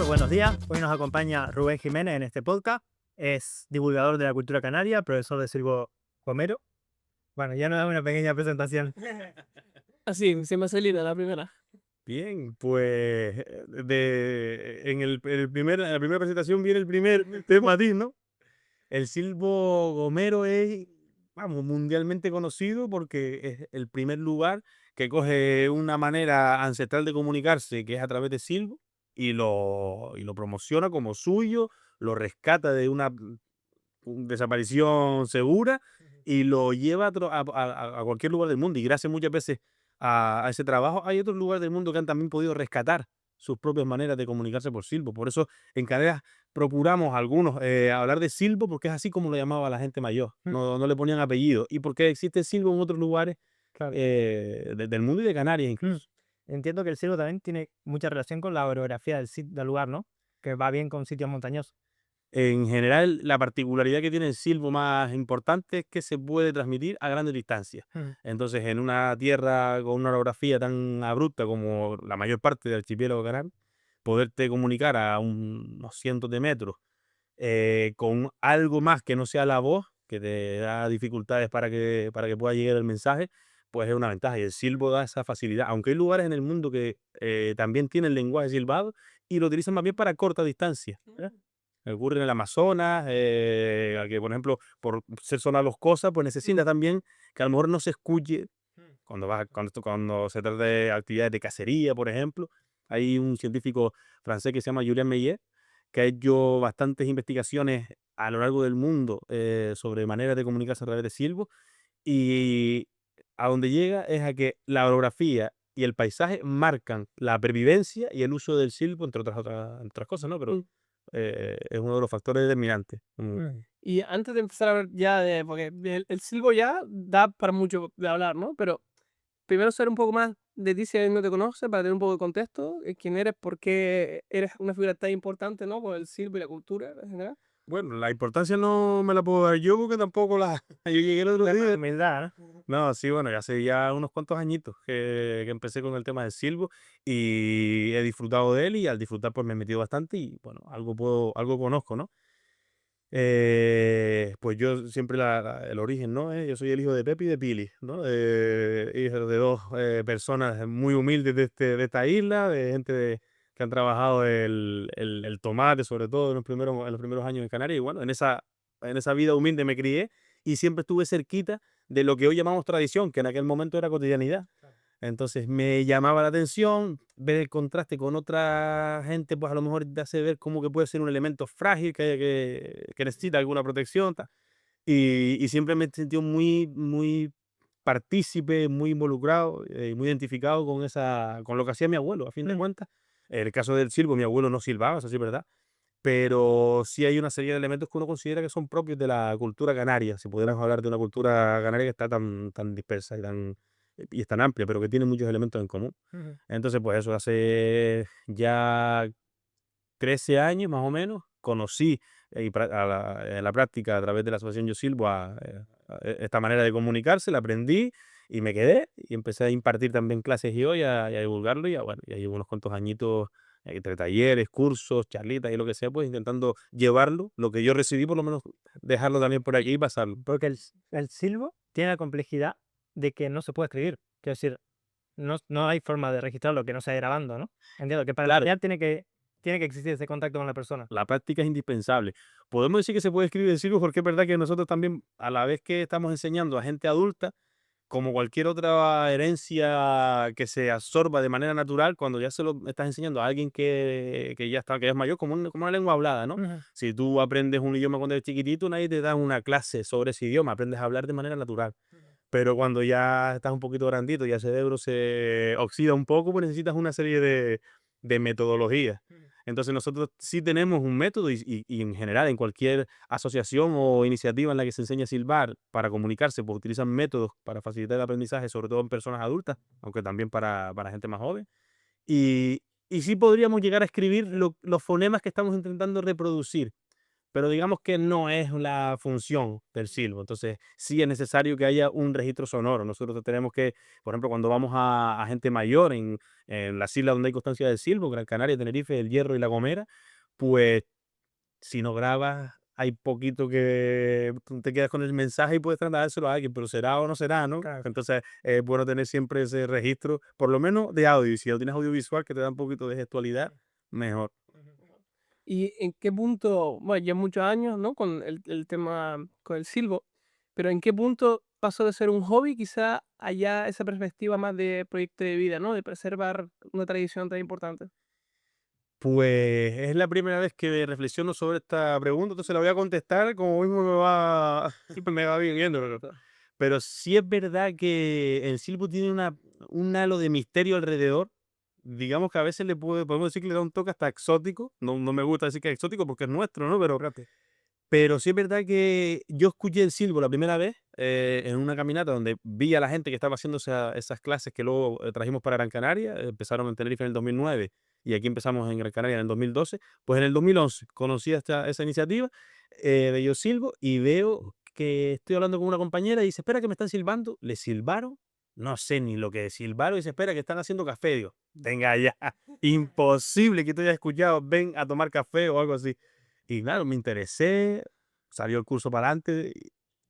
buenos días. Hoy nos acompaña Rubén Jiménez en este podcast. Es divulgador de la cultura canaria, profesor de silbo gomero. Bueno, ya nos da una pequeña presentación. Así, se me hace la primera. Bien, pues en la primera presentación viene el primer tema a ti, ¿no? El silbo gomero es, vamos, mundialmente conocido porque es el primer lugar que coge una manera ancestral de comunicarse, que es a través de silbo, y lo promociona como suyo, lo rescata de una desaparición segura y lo lleva a cualquier lugar del mundo. Y gracias muchas veces a ese trabajo hay otros lugares del mundo que han también podido rescatar sus propias maneras de comunicarse por silbo. Por eso en Canarias procuramos algunos hablar de silbo porque es así como lo llamaba la gente mayor. No le ponían apellido. Y porque existe silbo en otros lugares Claro. del mundo y de Canarias Mm. incluso. Entiendo que el silbo también tiene mucha relación con la orografía del lugar, ¿no? Que va bien con sitios montañosos. En general, la particularidad que tiene el silbo más importante es que se puede transmitir a grandes distancias. Entonces, en una tierra con una orografía tan abrupta como la mayor parte del archipiélago canario, poderte comunicar a unos cientos de metros con algo más que no sea la voz, que te da dificultades para que pueda llegar el mensaje, pues es una ventaja. Y el silbo da esa facilidad. Aunque hay lugares en el mundo que también tienen lenguaje silbado y lo utilizan más bien para corta distancia. Ocurre en el Amazonas, que por ejemplo, por ser zona boscosa, pues necesita también que a lo mejor no se escuche cuando se trata de actividades de cacería, por ejemplo. Hay un científico francés que se llama Julien Meyer, que ha hecho bastantes investigaciones a lo largo del mundo sobre maneras de comunicarse a través de silbo, y a donde llega es a que la orografía y el paisaje marcan la pervivencia y el uso del silbo, entre otras cosas, ¿no? Pero es uno de los factores determinantes. Y antes de empezar a hablar ya de, porque el silbo ya da para mucho de hablar, ¿no? Pero primero saber un poco más de ti si alguien no te conoce, para tener un poco de contexto, quién eres, por qué eres una figura tan importante, ¿no? Por el silbo y la cultura en general. Bueno, la importancia no me la puedo dar yo porque tampoco la... Yo llegué el otro día. Humildad, ¿no? No, sí, bueno, ya hace ya unos cuantos añitos que empecé con el tema del silbo y he disfrutado de él, y al disfrutar pues me he metido bastante y bueno, algo conozco, ¿no? Pues yo siempre el origen, ¿no? Yo soy el hijo de Pepe y de Pili, ¿no? Hijo de dos personas muy humildes de esta isla, de gente que han trabajado el tomate, sobre todo en los primeros años en Canarias. Y bueno, en esa vida humilde me crié y siempre estuve cerquita de lo que hoy llamamos tradición, que en aquel momento era cotidianidad. Entonces me llamaba la atención ver el contraste con otra gente, pues a lo mejor te hace ver cómo que puede ser un elemento frágil que necesita alguna protección. Y siempre me he sentido muy, muy partícipe, muy involucrado, muy identificado con lo que hacía mi abuelo, a fin de cuentas. En el caso del silbo, mi abuelo no silbaba, eso sí es verdad, pero sí hay una serie de elementos que uno considera que son propios de la cultura canaria, si pudiéramos hablar de una cultura canaria que está tan dispersa y es tan amplia, pero que tiene muchos elementos en común. Entonces, pues eso, hace ya 13 años más o menos, conocí en la práctica a través de la asociación Yo Silbo esta manera de comunicarse, la aprendí y me quedé y empecé a impartir también clases y a divulgarlo, bueno, ya llevo unos cuantos añitos entre talleres, cursos, charlitas y lo que sea, pues intentando llevarlo, lo que yo recibí por lo menos dejarlo también por aquí y pasarlo. Porque el silbo tiene la complejidad de que no se puede escribir. Quiero decir, no hay forma de registrarlo que no sea grabando, ¿no? Entiendo que para Claro, enseñar tiene que existir ese contacto con la persona. la práctica es indispensable. Podemos decir que se puede escribir en silbo porque es verdad que nosotros también, a la vez que estamos enseñando a gente adulta, como cualquier otra herencia que se absorba de manera natural, cuando ya se lo estás enseñando a alguien que ya está, que es mayor, como una lengua hablada, ¿no? Ujú. Si tú aprendes un idioma cuando eres chiquitito, nadie te da una clase sobre ese idioma, aprendes a hablar de manera natural. Pero cuando ya estás un poquito grandito, ya el cerebro se oxida un poco, pues necesitas una serie de metodologías. Entonces nosotros sí tenemos un método y en general en cualquier asociación o iniciativa en la que se enseña a silbar para comunicarse, pues utilizan métodos para facilitar el aprendizaje, sobre todo en personas adultas, aunque también para gente más joven. Y sí podríamos llegar a escribir los fonemas que estamos intentando reproducir, pero digamos que no es la función del silbo. Entonces, sí es necesario que haya un registro sonoro. Nosotros tenemos que, por ejemplo, cuando vamos a gente mayor en las islas donde hay constancia del silbo, Gran Canaria, Tenerife, El Hierro y La Gomera, pues si no grabas, hay poquito que tú te quedas con el mensaje y puedes trasladárselo a alguien, pero será o no será, ¿no? Claro. Entonces, es bueno tener siempre ese registro, por lo menos de audio. Y si ya tienes audiovisual que te da un poquito de gestualidad, mejor. ¿Y en qué punto, bueno, ya muchos años, ¿no? Con el tema, con el silbo, pero en qué punto pasó de ser un hobby quizá allá esa perspectiva más de proyecto de vida, ¿no? De preservar una tradición tan importante. Pues es la primera vez que reflexiono sobre esta pregunta, entonces la voy a contestar como mismo me va viniendo. Pero sí es verdad que el silbo tiene un halo de misterio alrededor. Digamos que a veces podemos decir que le da un toque hasta exótico. No, no me gusta decir que es exótico porque es nuestro, ¿no? Pero sí es verdad que yo escuché el silbo la primera vez en una caminata donde vi a la gente que estaba haciendo esas clases que luego trajimos para Gran Canaria. Empezaron en Tenerife en el 2009 y aquí empezamos en Gran Canaria en el 2012. Pues en el 2011 conocí esa iniciativa de Yo Silbo y veo que estoy hablando con una compañera y dice, espera que me están silbando. Le silbaron, no sé ni lo que es silbaron y dice, espera que están haciendo café. Digo, venga ya, imposible que tú hayas escuchado, ven a tomar café o algo así. Y claro, me interesé, salió el curso para adelante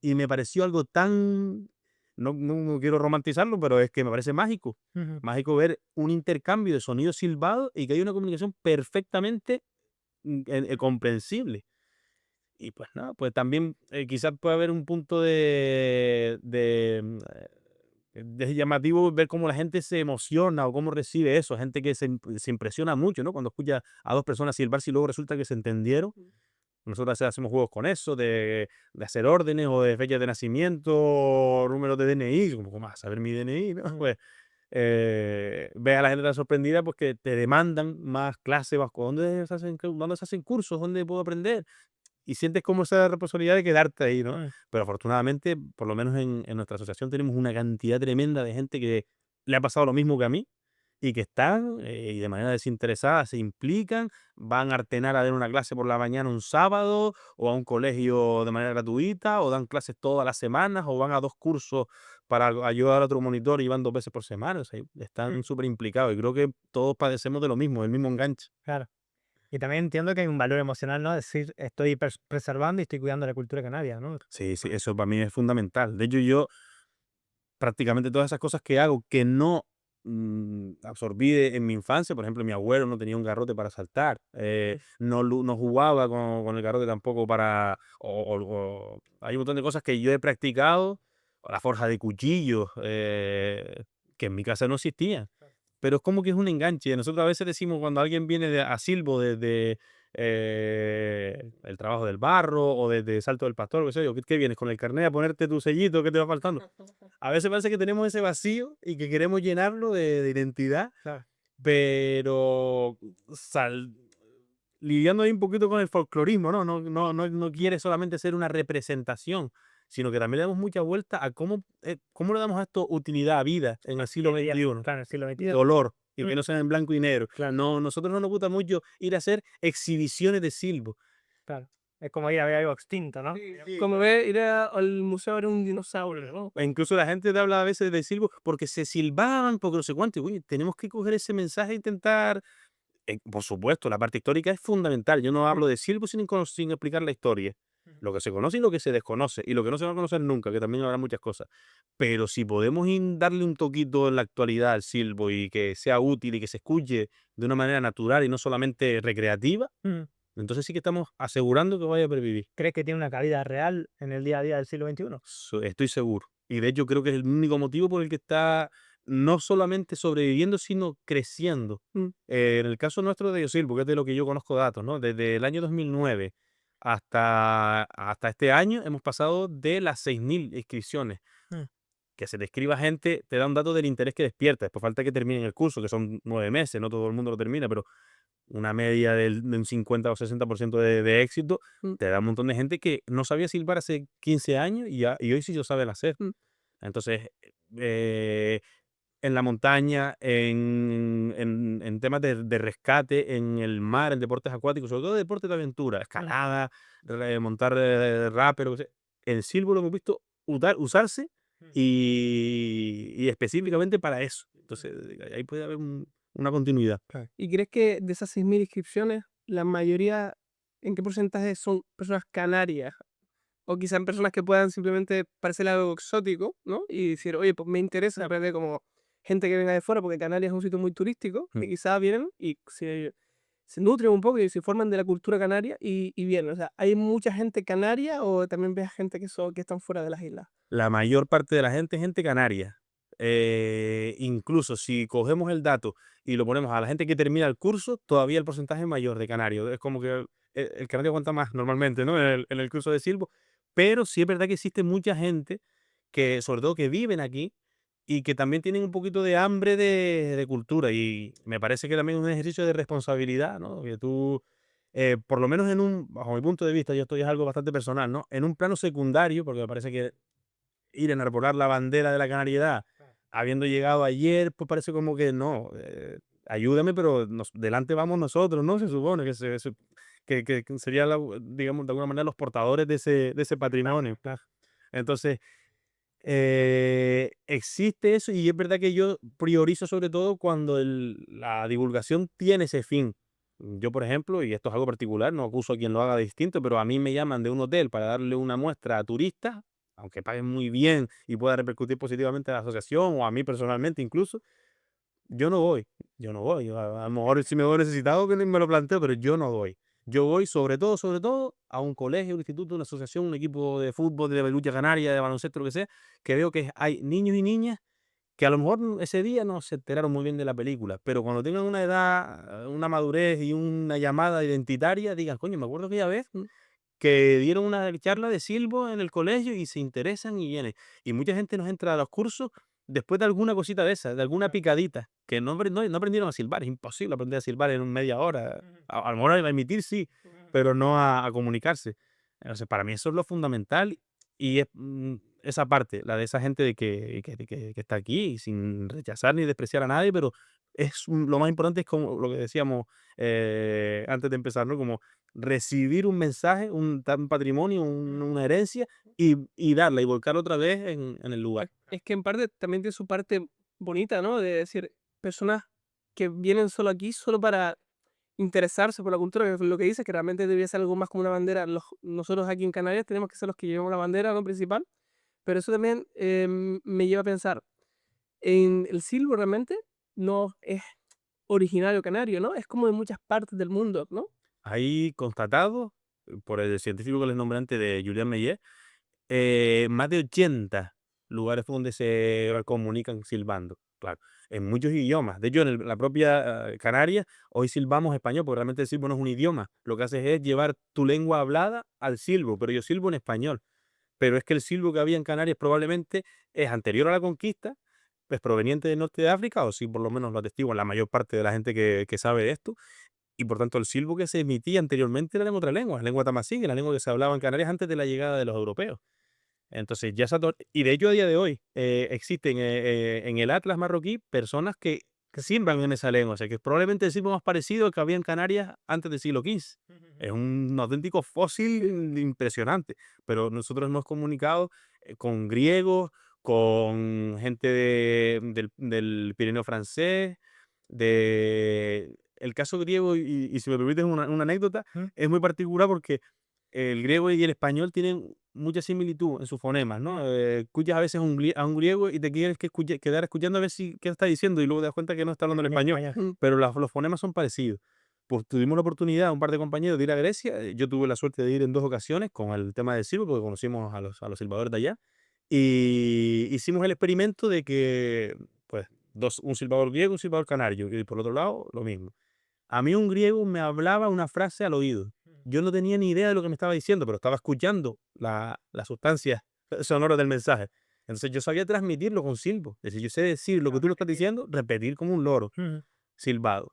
y me pareció algo tan, no quiero romantizarlo, pero es que me parece mágico. Ujú. Mágico ver un intercambio de sonidos silbados y que hay una comunicación perfectamente comprensible. Y pues nada, pues también quizás puede haber un punto de llamativo ver cómo la gente se emociona o cómo recibe eso. Gente que se impresiona mucho, ¿no? Cuando escucha a dos personas silbar, si luego resulta que se entendieron. Nosotros a veces hacemos juegos con eso, de hacer órdenes o de fechas de nacimiento, o números de DNI, como ¿cómo vas a saber mi DNI? ¿No? Pues ves a la gente tan sorprendida porque te demandan más clases, más, ¿dónde se hacen cursos? ¿Dónde puedo aprender? Y sientes como esa responsabilidad de quedarte ahí, ¿no? Mm. Pero afortunadamente, por lo menos en nuestra asociación tenemos una cantidad tremenda de gente que le ha pasado lo mismo que a mí y que están y de manera desinteresada se implican, van a Artenar a dar una clase por la mañana un sábado o a un colegio de manera gratuita o dan clases todas las semanas o van a 2 cursos para ayudar a otro monitor y van 2 veces por semana. O sea, están súper implicados y creo que todos padecemos de lo mismo, del mismo enganche. Claro. Y también entiendo que hay un valor emocional, ¿no? Decir, estoy preservando y estoy cuidando la cultura canaria, ¿no? Sí, sí, eso para mí es fundamental. De hecho, yo prácticamente todas esas cosas que hago que no absorbí en mi infancia, por ejemplo, mi abuelo no tenía un garrote para saltar, no jugaba con el garrote tampoco para, hay un montón de cosas que yo he practicado, o la forja de cuchillos, que en mi casa no existían. Pero es como que es un enganche. Nosotros a veces decimos cuando alguien viene a silbo desde el trabajo del barro o desde Salto del Pastor, qué sé yo, ¿qué vienes con el carnet a ponerte tu sellito? ¿Qué te va faltando? A veces parece que tenemos ese vacío y que queremos llenarlo de identidad, Claro. pero lidiando ahí un poquito con el folclorismo, ¿no? No quiere solamente ser una representación, sino que también le damos mucha vuelta a cómo le damos a esto utilidad, vida en el siglo Día, XXI, claro, en el siglo XXI. color, y Mm. que no sea en blanco y negro. Claro. No, nosotros no nos gusta mucho ir a hacer exhibiciones de silbo. Claro. Es como ir a ver algo extinto, ¿no? Como ve, ir al museo a ver un dinosaurio, ¿no? E incluso la gente te habla a veces de silbo porque se silbaban, porque no sé cuánto. Y, oye, tenemos que coger ese mensaje e intentar. Por supuesto, la parte histórica es fundamental. Yo no hablo de silbo sin explicar la historia. Lo que se conoce y lo que se desconoce. Y lo que no se va a conocer nunca, que también habrá muchas cosas. Pero si podemos darle un toquito en la actualidad al silbo y que sea útil y que se escuche de una manera natural y no solamente recreativa, Mm. entonces sí que estamos asegurando que vaya a pervivir. ¿Crees que tiene una cabida real en el día a día del siglo XXI? Estoy seguro. Y de hecho creo que es el único motivo por el que está no solamente sobreviviendo, sino creciendo. Mm. En el caso nuestro de Yosil, porque es de lo que yo conozco datos, ¿no? Desde el año 2009 hasta este año hemos pasado de las 6.000 inscripciones. Mm. Que se te escriba gente te da un dato del interés que despierta. Después falta que terminen el curso, que son 9 meses, no todo el mundo lo termina, pero una media de un 50 o 60% de éxito, Mm. te da un montón de gente que no sabía silbar hace 15 años y hoy sí lo saben hacer. Mm. Entonces, eh, en la montaña, en temas de rescate, en el mar, en deportes acuáticos, sobre todo deportes de aventura, escalada, montar rappel, lo que sea. El silbo lo hemos visto usarse y específicamente para eso. Entonces, ahí puede haber una continuidad. ¿Y crees que de esas 6.000 inscripciones, la mayoría, en qué porcentaje son personas canarias? O quizás personas que puedan simplemente parecerle algo exótico, ¿no? Y decir, oye, pues me interesa aprender como gente que venga de fuera, porque Canarias es un sitio muy turístico, que quizás vienen y se nutren un poco y se forman de la cultura canaria y vienen. O sea, ¿hay mucha gente canaria o también ves gente que están fuera de las islas? La mayor parte de la gente es gente canaria. Incluso si cogemos el dato y lo ponemos a la gente que termina el curso, todavía el porcentaje es mayor de canarios. Es como que el canario aguanta más normalmente, ¿no? En el curso de silbo. Pero sí es verdad que existe mucha gente que, sobre todo, que viven aquí y que también tienen un poquito de hambre de cultura. Y me parece que también es un ejercicio de responsabilidad, ¿no? Que tú, por lo menos bajo mi punto de vista, y esto ya es algo bastante personal, ¿no? En un plano secundario, porque me parece que ir a enarbolar la bandera de la canariedad, habiendo llegado ayer, pues parece como que no, ayúdame, pero delante vamos nosotros, ¿no? Se supone que, que sería, digamos, de alguna manera los portadores de ese patrimonio. Entonces, existe eso y es verdad que yo priorizo sobre todo cuando la divulgación tiene ese fin. Yo, por ejemplo, y esto es algo particular, no acuso a quien lo haga distinto, pero a mí me llaman de un hotel para darle una muestra a turistas, aunque paguen muy bien y pueda repercutir positivamente a la asociación o a mí personalmente incluso, yo no voy, yo no voy. A lo mejor si me voy necesitado que ni me lo planteo, pero yo no voy. Yo voy sobre todo, a un colegio, un instituto, una asociación, un equipo de fútbol, de lucha canaria, de baloncesto, lo que sea, que veo que hay niños y niñas que a lo mejor ese día no se enteraron muy bien de la película, pero cuando tengan una edad, una madurez y una llamada identitaria, digan, coño, me acuerdo aquella vez que dieron una charla de silbo en el colegio y se interesan y vienen. Y mucha gente nos entra a los cursos después de alguna cosita de esas, de alguna picadita, que no aprendieron a silbar. Es imposible aprender a silbar en media hora. A lo mejor a emitir sí, pero no a comunicarse. Entonces, para mí eso es lo fundamental y es esa parte, la de esa gente que está aquí, sin rechazar ni despreciar a nadie, pero lo más importante es como lo que decíamos antes de empezar, ¿no? Como recibir un mensaje, un patrimonio, una herencia y darla y volcarla otra vez en el lugar. Es que en parte también tiene su parte bonita, ¿no? De decir, personas que vienen solo aquí solo para interesarse por la cultura, que es lo que dices, que realmente debería ser algo más como una bandera. Nosotros aquí en Canarias tenemos que ser los que llevamos la bandera, ¿no? Principal, pero eso también me lleva a pensar, en el silbo realmente no es originario canario, ¿no? Es como de muchas partes del mundo, ¿no? Ahí constatado por el científico que les nombré antes de Julián Meyer, más de 80 lugares donde se comunican silbando, claro, en muchos idiomas. De hecho, en la propia Canarias, hoy silbamos español, porque realmente el silbo no es un idioma. Lo que haces es llevar tu lengua hablada al silbo, pero yo silbo en español. Pero es que el silbo que había en Canarias probablemente es anterior a la conquista, es proveniente del norte de África, o sí por lo menos lo atestiguan la mayor parte de la gente que sabe de esto, y por tanto el silbo que se emitía anteriormente era en otra lengua, la lengua tamasí, la lengua que se hablaba en Canarias antes de la llegada de los europeos. Entonces ya y de hecho a día de hoy existen en el Atlas marroquí personas que silban en esa lengua, o sea que probablemente el silbo más parecido al que había en Canarias antes del siglo XV. Es un auténtico fósil impresionante, pero nosotros hemos comunicado con griegos, con gente del Pirineo francés, el caso griego, y si me permites una anécdota, es muy particular porque el griego y el español tienen mucha similitud en sus fonemas, ¿no? Escuchas a veces a un griego y te quieres quedar escuchando a ver qué está diciendo y luego te das cuenta que no está hablando el español, pero los fonemas son parecidos. Pues tuvimos la oportunidad, un par de compañeros, de ir a Grecia. Yo tuve la suerte de ir en 2 ocasiones con el tema del silbo, porque conocimos a los silbadores de allá. Y hicimos el experimento de que, pues, un silbador griego, un silbador canario, y por otro lado, lo mismo. A mí un griego me hablaba una frase al oído. Yo no tenía ni idea de lo que me estaba diciendo, pero estaba escuchando la sustancia sonora del mensaje. Entonces yo sabía transmitirlo con silbo. Es decir, yo sé decir lo que tú lo estás diciendo, repetir como un loro, silbado.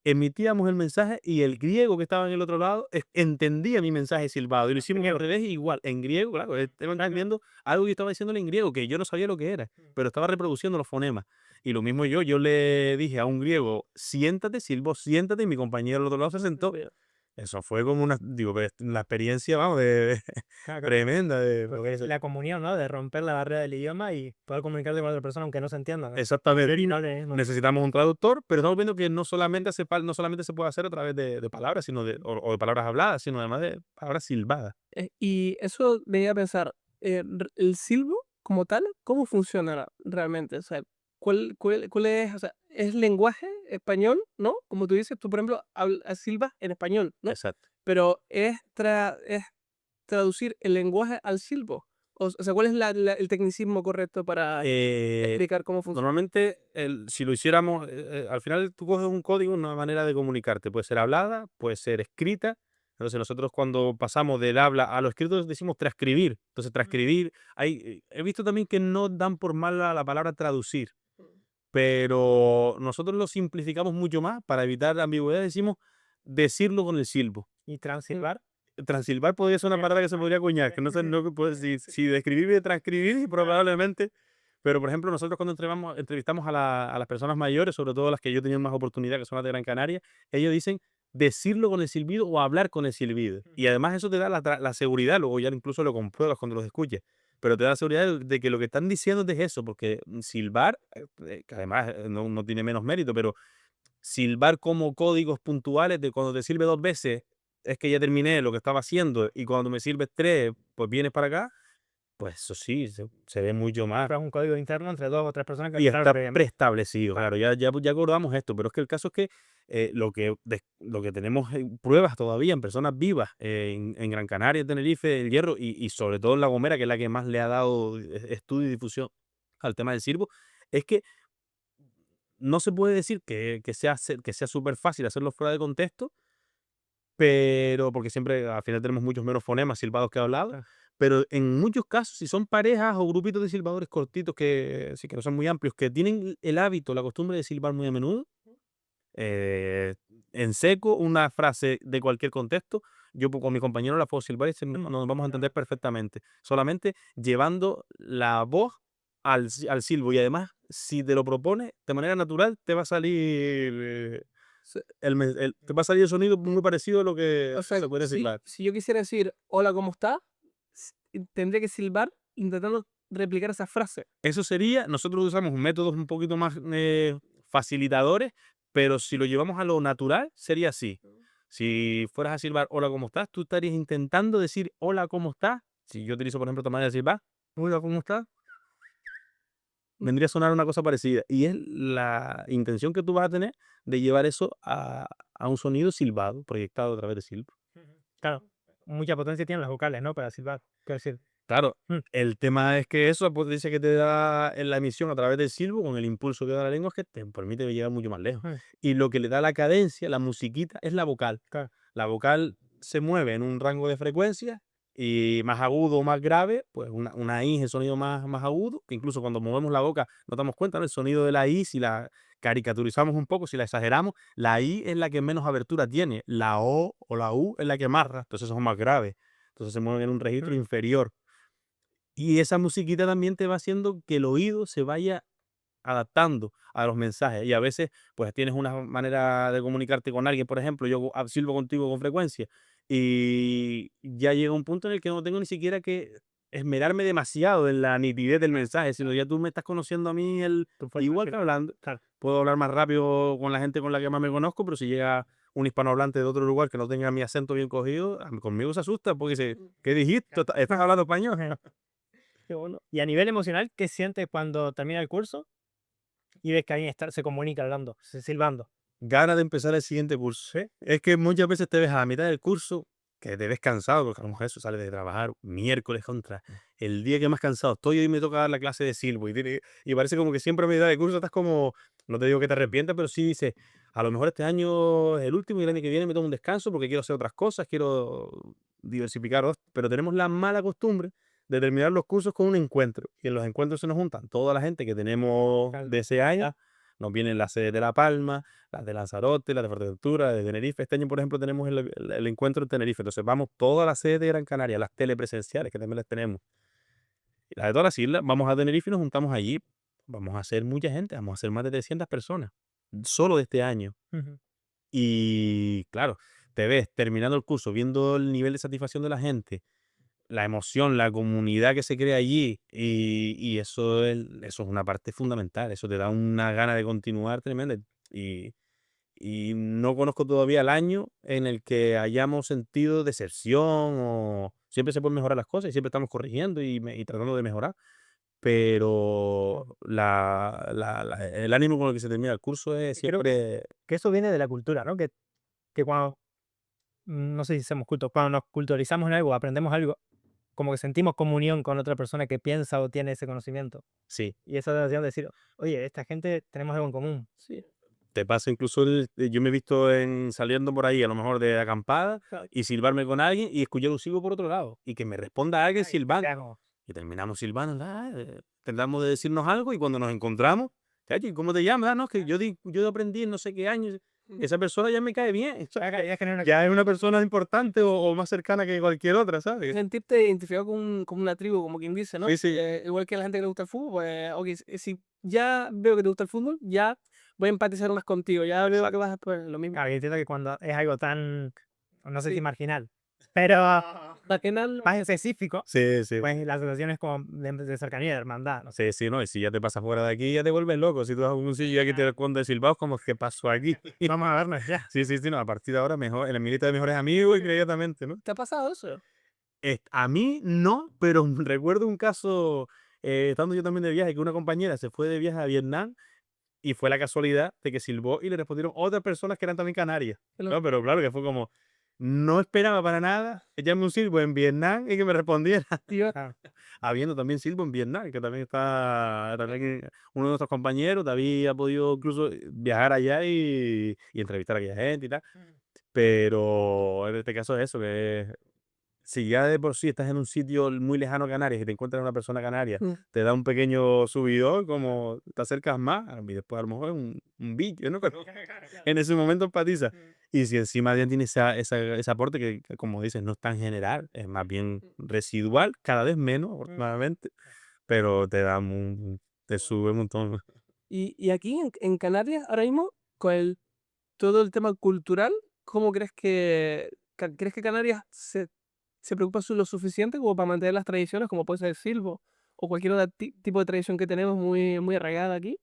Emitíamos el mensaje y el griego que estaba en el otro lado entendía mi mensaje silbado. Y lo hicimos al revés igual. En griego, claro, estaba entendiendo algo que yo estaba diciéndole en griego, que yo no sabía lo que era, pero estaba reproduciendo los fonemas. Y lo mismo yo le dije a un griego, siéntate, silbo, siéntate, y mi compañero al otro lado se sentó. Eso fue como la experiencia, vamos, Claro, tremenda. la comunión, ¿no? De romper la barrera del idioma y poder comunicarte con otra persona aunque no se entienda, ¿no? Exactamente. No. Necesitamos un traductor, pero estamos viendo que no solamente se puede hacer a través de palabras, sino o de palabras habladas, sino además de palabras silbadas. Y eso me iba a pensar, el silbo como tal, ¿cómo funciona realmente? O sea, ¿cuál es? O sea, ¿es lenguaje español, no? Como tú dices, tú por ejemplo silbas en español, ¿no? Exacto. Pero es traducir el lenguaje al silbo. O sea, ¿cuál es el tecnicismo correcto para explicar cómo funciona? Normalmente, si lo hiciéramos, al final tú coges un código, una manera de comunicarte. Puede ser hablada, puede ser escrita. Entonces nosotros cuando pasamos del habla a lo escrito decimos transcribir. Entonces transcribir, he visto también que no dan por mal la palabra traducir, pero nosotros lo simplificamos mucho más para evitar ambigüedad. Decimos decirlo con el silbo. ¿Y transilvar? Transilvar podría ser una palabra que se podría acuñar, que no sé si describir y transcribir, probablemente. Pero, por ejemplo, nosotros cuando entrevistamos a las personas mayores, sobre todo las que yo tenía más oportunidad, que son las de Gran Canaria, ellos dicen decirlo con el silbido o hablar con el silbido. Y además eso te da la seguridad, luego ya incluso lo compruebas cuando los escuches, pero te da la seguridad de que lo que están diciendo es eso, porque silbar, que además no tiene menos mérito, pero silbar como códigos puntuales de cuando te sirve 2 veces, es que ya terminé lo que estaba haciendo, y cuando me sirves 3, pues vienes para acá, pues eso sí, se ve mucho más. Es un código interno entre 2 o 3 personas que Y aclararon está previamente. preestablecido, claro, ya acordamos esto, pero es que el caso es que lo que tenemos pruebas todavía en personas vivas en Gran Canaria, Tenerife, El Hierro y sobre todo en La Gomera, que es la que más le ha dado estudio y difusión al tema del silbo, es que no se puede decir que sea súper fácil hacerlo fuera de contexto, pero porque siempre al final tenemos muchos menos fonemas silbados que hablados, Claro. pero en muchos casos, si son parejas o grupitos de silbadores cortitos que sí que no son muy amplios, que tienen el hábito, la costumbre de silbar muy a menudo, eh, en seco, una frase de cualquier contexto, yo con mi compañero la puedo silbar y nos vamos a entender perfectamente, solamente llevando la voz al silbo, y además, si te lo propones de manera natural, te va a salir te va a salir el sonido muy parecido a lo que O sea, se puede silbar. si yo quisiera decir hola, ¿cómo está? Tendría que silbar intentando replicar esa frase. Eso sería, nosotros usamos métodos un poquito más facilitadores, pero si lo llevamos a lo natural, sería así. Si fueras a silbar hola, ¿cómo estás? Tú estarías intentando decir hola, ¿cómo estás? Si yo utilizo, por ejemplo, tu manera de silbar, hola, ¿cómo estás? Vendría a sonar una cosa parecida. Y es la intención que tú vas a tener de llevar eso a un sonido silbado, proyectado a través de silbo. Claro, mucha potencia tienen las vocales, ¿no? Para silbar. Quiero decir, Claro, Mm. el tema es que eso, pues dice que te da en la emisión a través del silbo, con el impulso que da la lengua, es que te permite llegar mucho más lejos. Mm. Y lo que le da la cadencia, la musiquita, es la vocal. Claro. La vocal se mueve en un rango de frecuencia y más agudo o más grave, pues una I es el sonido más agudo, que incluso cuando movemos la boca nos damos cuenta, ¿no? El sonido de la I, si la caricaturizamos un poco, si la exageramos, la I es la que menos abertura tiene, la O o la U es la que marra, entonces son más graves. Entonces se mueven en un registro inferior. Y esa musiquita también te va haciendo que el oído se vaya adaptando a los mensajes. Y a veces, pues tienes una manera de comunicarte con alguien, por ejemplo, yo silbo contigo con frecuencia y ya llega un punto en el que no tengo ni siquiera que esmerarme demasiado en la nitidez del mensaje, sino ya tú me estás conociendo a mí igual que hablando. Claro. Puedo hablar más rápido con la gente con la que más me conozco, pero si llega un hispanohablante de otro lugar que no tenga mi acento bien cogido, conmigo se asusta porque dice, ¿qué dijiste? ¿Estás hablando español? Qué bueno. Y a nivel emocional, ¿qué sientes cuando termina el curso y ves que alguien se comunica hablando, silbando? Ganas de empezar el siguiente curso. Es que muchas veces te ves a la mitad del curso que te ves cansado, porque a lo mejor eso sales de trabajar miércoles contra el día que más cansado estoy, hoy me toca dar la clase de silbo y parece como que siempre a mitad del curso estás como, no te digo que te arrepientas, pero sí dices, a lo mejor este año es el último y el año que viene me tomo un descanso porque quiero hacer otras cosas, quiero diversificar, pero tenemos la mala costumbre de terminar los cursos con un encuentro, y en los encuentros se nos juntan toda la gente que tenemos Claro. de ese año, nos vienen las sedes de La Palma, las de Lanzarote, las de Fuerteventura, las de Tenerife. Este año, por ejemplo, tenemos el encuentro en Tenerife. Entonces vamos todas las sedes de Gran Canaria, las telepresenciales, que también las tenemos. Y las de todas las islas, vamos a Tenerife y nos juntamos allí vamos a ser mucha gente, vamos a ser más de 300 personas, solo de este año. Ujú. Y claro, te ves terminando el curso, viendo el nivel de satisfacción de la gente, la emoción, la comunidad que se crea allí, y eso es una parte fundamental, eso te da una gana de continuar tremenda. Y, y no conozco todavía el año en el que hayamos sentido deserción o siempre se pueden mejorar las cosas y siempre estamos corrigiendo y tratando de mejorar, pero el ánimo con el que se termina el curso es Y creo siempre que eso viene de la cultura, ¿no? Que cuando, no sé si somos cultos, cuando nos culturizamos en algo, aprendemos algo, como que sentimos comunión con otra persona que piensa o tiene ese conocimiento. sí. Y esa sensación de decir, oye, esta gente tenemos algo en común. Sí. Te pasa incluso yo me he visto saliendo por ahí, a lo mejor de acampada, Claro. y silbarme con alguien y escuchar un silbo por otro lado. Y que me responda alguien Ay, silbando. sea como, Y terminamos silbando, tratamos de decirnos algo y cuando nos encontramos, "Chachi, ¿cómo te llamas? Ah, no, es que yo aprendí en no sé qué año. Esa persona ya me cae bien. O sea, ya genera una- ya es una persona importante o más cercana que cualquier otra, ¿sabes? Sentirte identificado con una tribu, como quien dice, ¿no? Sí, sí. Igual que la gente que le gusta el fútbol, pues, ok, si ya veo que te gusta el fútbol, ya voy a empatizar más contigo, ya veo que vas a pues, lo mismo. Claro, yo entiendo que cuando es algo tan, no sé si Sí. marginal, pero Bacanal, más específico, Sí, sí. pues la sensación es como de cercanía, de hermandad, ¿no? Sí, sí, no, y si ya te pasas fuera de aquí, ya te vuelves loco. Si tú vas a un sitio y aquí te responde silbados, como, ¿qué pasó aquí? Vamos a vernos ya. Sí, sí, sí, no, a partir de ahora mejor, en mi lista de mejores amigos, inmediatamente, ¿no? ¿te ha pasado eso? A mí no, pero recuerdo un caso, estando yo también de viaje, que una compañera se fue de viaje a Vietnam y fue la casualidad de que silbó y le respondieron otras personas que eran también canarias, ¿no? Pero claro que fue como, no esperaba para nada echarme un silbo en Vietnam y que me respondiera, Tío, Claro. habiendo también silbo en Vietnam, que también está, también uno de nuestros compañeros, David ha podido incluso viajar allá y entrevistar a aquella gente y tal, pero en este caso es eso, que si ya de por sí estás en un sitio muy lejano a Canarias y te encuentras una persona canaria, mm, te da un pequeño subidón, como te acercas más, y después a lo mejor es un bicho, ¿no? Pero en ese momento empatiza. Y si encima ya tiene ese aporte que, como dices, no es tan general, es más bien residual, cada vez menos, afortunadamente, pero te sube un montón. Y aquí en Canarias, ahora mismo, con todo el tema cultural, ¿cómo crees crees que Canarias se preocupa lo suficiente como para mantener las tradiciones, como puede ser el silbo o cualquier otro tipo de tradición que tenemos muy arraigada aquí?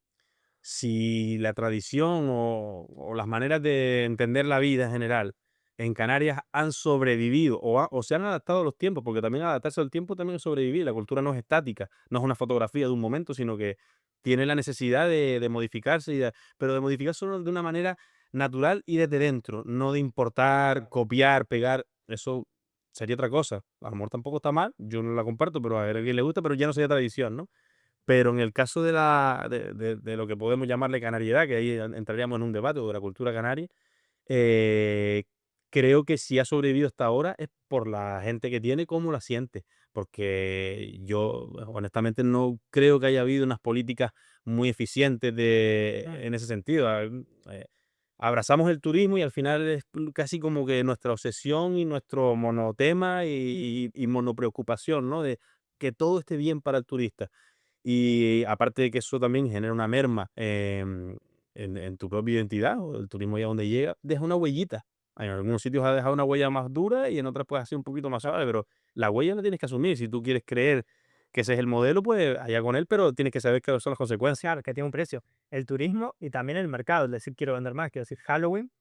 Si la tradición o las maneras de entender la vida en general en Canarias han sobrevivido o se han adaptado a los tiempos, porque también adaptarse al tiempo también es sobrevivir. La cultura no es estática, no es una fotografía de un momento, sino que tiene la necesidad de modificarse, pero de modificarse solo de una manera natural y desde dentro, no de importar, copiar, pegar. Eso sería otra cosa. A lo mejor tampoco está mal, yo no la comparto, pero a alguien le gusta, pero ya no sería tradición, ¿no? Pero en el caso de lo que podemos llamarle canariedad, que ahí entraríamos en un debate o de la cultura canaria, eh, creo que si ha sobrevivido hasta ahora es por la gente que tiene, cómo la siente. Porque yo honestamente no creo que haya habido unas políticas muy eficientes en ese sentido. Abrazamos el turismo y al final es casi como que nuestra obsesión y nuestro monotema y monopreocupación, ¿no? De que todo esté bien para el turista. Y aparte de que eso también genera una merma en tu propia identidad, o el turismo ya donde llega, deja una huellita. En algunos sitios ha dejado una huella más dura y en otras puede ser un poquito más suave, pero la huella la tienes que asumir. Si tú quieres creer que ese es el modelo, pues allá con él, pero tienes que saber qué son las consecuencias. Claro, que tiene un precio. El turismo y también el mercado, es decir, quiero vender más, quiero decir, Halloween,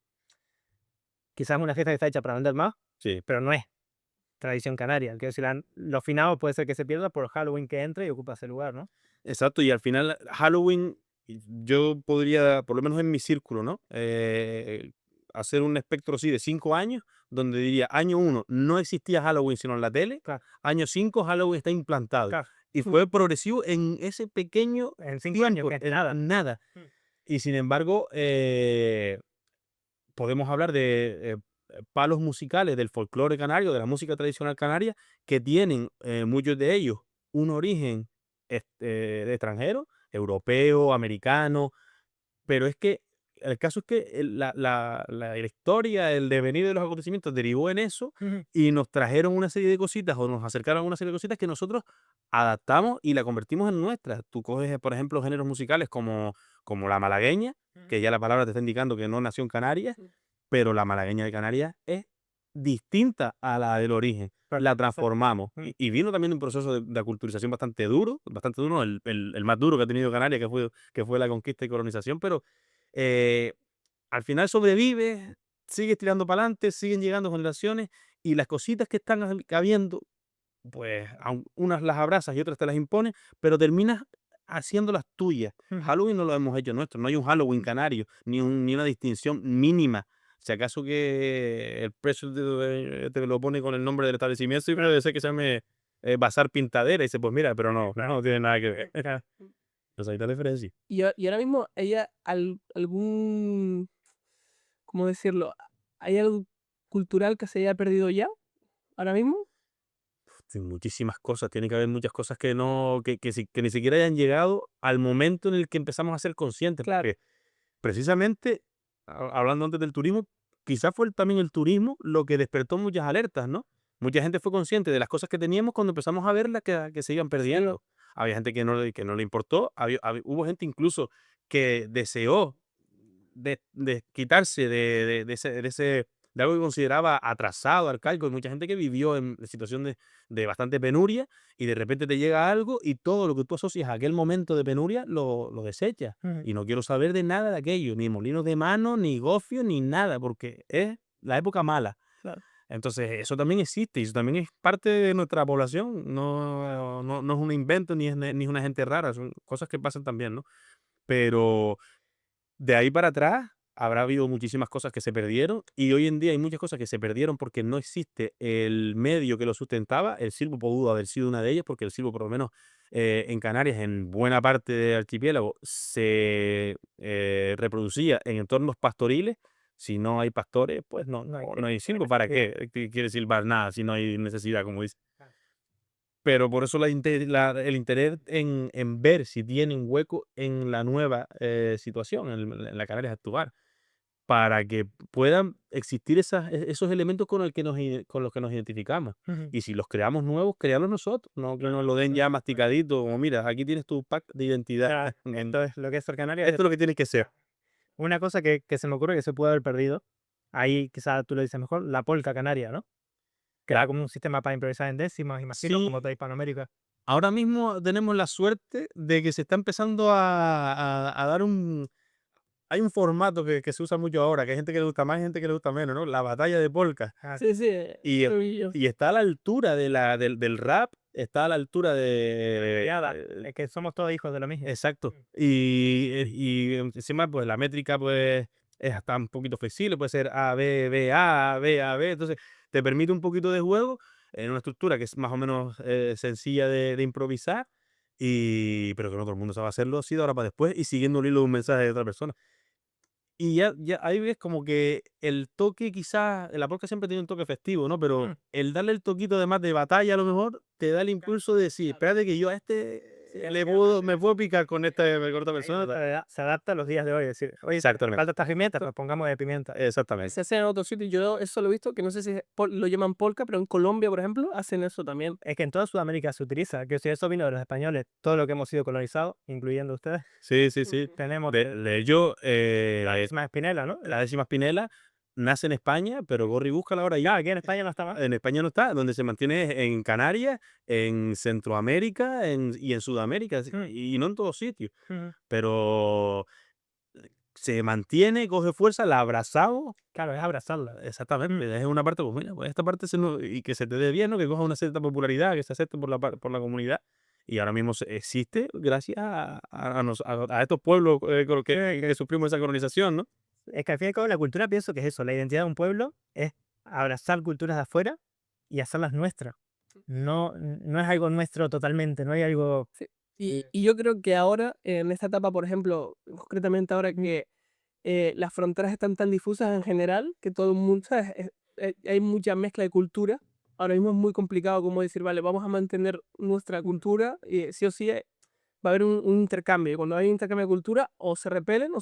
quizás es una fiesta que está hecha para vender más, Sí, pero no es tradición canaria. Quiero decir, los finados puede ser que se pierda por Halloween que entre y ocupa ese lugar, ¿no? exacto. Y al final, Halloween, yo podría, por lo menos en mi círculo, ¿no? Hacer un espectro así de 5 años, donde diría, año 1 no existía Halloween sino en la tele, Claro, año 5 Halloween está implantado. claro. Y fue progresivo en ese pequeño En 5 años, tiempo, que es en nada. nada. Mm. Y sin embargo, podemos hablar de palos musicales del folclore canario, de la música tradicional canaria, que tienen muchos de ellos un origen de extranjero, europeo, americano, pero es que el caso es que la historia, el devenir de los acontecimientos derivó en eso y nos trajeron una serie de cositas o nos acercaron una serie de cositas que nosotros adaptamos y la convertimos en nuestra. Tú coges, por ejemplo, géneros musicales como la malagueña, que ya la palabra te está indicando que no nació en Canarias, pero la malagueña de Canarias es distinta a la del origen. La transformamos. Y vino también un proceso de aculturización bastante duro, ¿no? El más duro que ha tenido Canarias, que fue la conquista y colonización, pero al final sobrevive, sigue tirando para adelante, siguen llegando generaciones y las cositas que están habiendo, pues unas las abrazas y otras te las impones, pero terminas haciéndolas tuyas. Halloween no lo hemos hecho nuestro, no hay un Halloween canario, ni una distinción mínima. Si acaso que el precio te lo pone con el nombre del establecimiento y debe ser que se llame Bazar Pintadera y dice, pues mira, pero no tiene nada que ver. Entonces ahí está la diferencia. Y ahora mismo, algún, ¿cómo decirlo? ¿Hay algo cultural que se haya perdido ya? ¿Ahora mismo? Sí, muchísimas cosas, tiene que haber muchas cosas que ni siquiera hayan llegado al momento en el que empezamos a ser conscientes. Claro. Porque precisamente, hablando antes del turismo, quizás fue también el turismo lo que despertó muchas alertas, ¿no? Mucha gente fue consciente de las cosas que teníamos cuando empezamos a verlas que se iban perdiendo. Había gente que no le importó, hubo gente incluso que deseó de quitarse de algo que consideraba atrasado, arcaico. Hay mucha gente que vivió en situación de bastante penuria y de repente te llega algo y todo lo que tú asocias a aquel momento de penuria lo desechas. Y no quiero saber de nada de aquello, ni molinos de mano, ni gofio, ni nada, porque es la época mala. Claro. Entonces, eso también existe y eso también es parte de nuestra población. No es un invento ni es una gente rara, son cosas que pasan también, ¿no? Pero de ahí para atrás habrá habido muchísimas cosas que se perdieron y hoy en día hay muchas cosas que se perdieron porque no existe el medio que lo sustentaba. El silbo pudo haber sido una de ellas porque el silbo, por lo menos en Canarias, en buena parte del archipiélago, se reproducía en entornos pastoriles. Si no hay pastores, pues no hay silbo. ¿Para qué quiere silbar nada si no hay necesidad, como dice? Pero por eso el interés en ver si tiene un hueco en la nueva situación, en la Canarias actual, para que puedan existir esos elementos con los que nos identificamos. Y si los creamos nuevos, crearlos nosotros, no que nos lo den ya masticadito, como mira, aquí tienes tu pack de identidad. Entonces, lo que es ser Canarias, Esto es lo que tiene que ser. una cosa que se me ocurre que se puede haber perdido, ahí quizás tú lo dices mejor, la polca canaria, ¿no? Que era como un sistema para improvisar en décimas, imagino, Sí. como toda Hispanoamérica. Ahora mismo tenemos la suerte de que se está empezando a dar hay un formato que se usa mucho ahora, que hay gente que le gusta más y gente que le gusta menos, ¿no? La batalla de polka. Sí, sí. Y, lo vi yo. y está a la altura del rap, está a la altura Es que somos todos hijos de lo mismo. exacto. Y encima, pues la métrica, pues, es hasta un poquito flexible, puede ser A, B, B, A, B, A, B. Entonces, te permite un poquito de juego en una estructura que es más o menos sencilla de improvisar, pero que no todo el mundo sabe hacerlo así de ahora para después y siguiendo el hilo de un mensaje de otra persona. Y ya ahí ves como que el toque quizás, la polka siempre tiene un toque festivo, ¿no? Pero el darle el toquito de más de batalla a lo mejor te da el impulso de decir, espérate que yo a me puedo picar con esta persona. Se adapta a los días de hoy. Es decir, oye, Exactamente. falta esta pimienta, pues pongamos de pimienta. Exactamente. Se hace en otros sitios. Yo eso lo he visto, que no sé si lo llaman polka, pero en Colombia, por ejemplo, hacen eso también. Es que en toda Sudamérica se utiliza, que si eso vino de los españoles, todo lo que hemos sido colonizados, incluyendo ustedes, Sí. tenemos De hecho, la décima espinela, ¿no? la décima espinela nace en España, pero Gorri búscala ahora ya. Aquí en España no está más. En España no está, donde se mantiene es en Canarias, en Centroamérica y en Sudamérica, y no en todos sitios. Pero se mantiene, coge fuerza, la abrazamos. Claro, es abrazarla. Exactamente, es una parte, pues mira, pues esta parte y que se te dé bien, ¿no? Que coja una cierta popularidad, que se acepte por la comunidad. Y ahora mismo existe gracias a estos pueblos que sufrimos esa colonización, ¿no? Es que al fin y al cabo la cultura pienso que es eso, la identidad de un pueblo es abrazar culturas de afuera y hacerlas nuestras. No es algo nuestro totalmente, no hay algo... Y yo creo que ahora, en esta etapa, por ejemplo, concretamente ahora que las fronteras están tan difusas en general, que todo el mundo, ¿sabes? Hay mucha mezcla de cultura. Ahora mismo es muy complicado como decir, vale, vamos a mantener nuestra cultura y sí o sí va a haber un intercambio. Y cuando hay intercambio de cultura, o se repelen o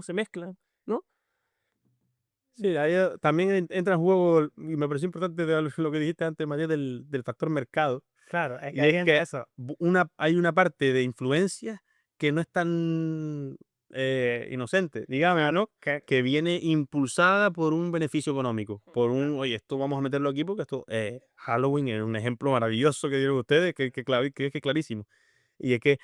se mezclan, ¿no? Sí, ahí también entra en juego, y me pareció importante de lo que dijiste antes, María, del factor mercado. Claro, es que Y ahí es entra que eso. hay una parte de influencia que no es tan inocente, digamos, ¿no? Que viene impulsada por un beneficio económico, por oye, esto vamos a meterlo aquí porque esto, Halloween es un ejemplo maravilloso que dieron ustedes, que es clarísimo. Y es que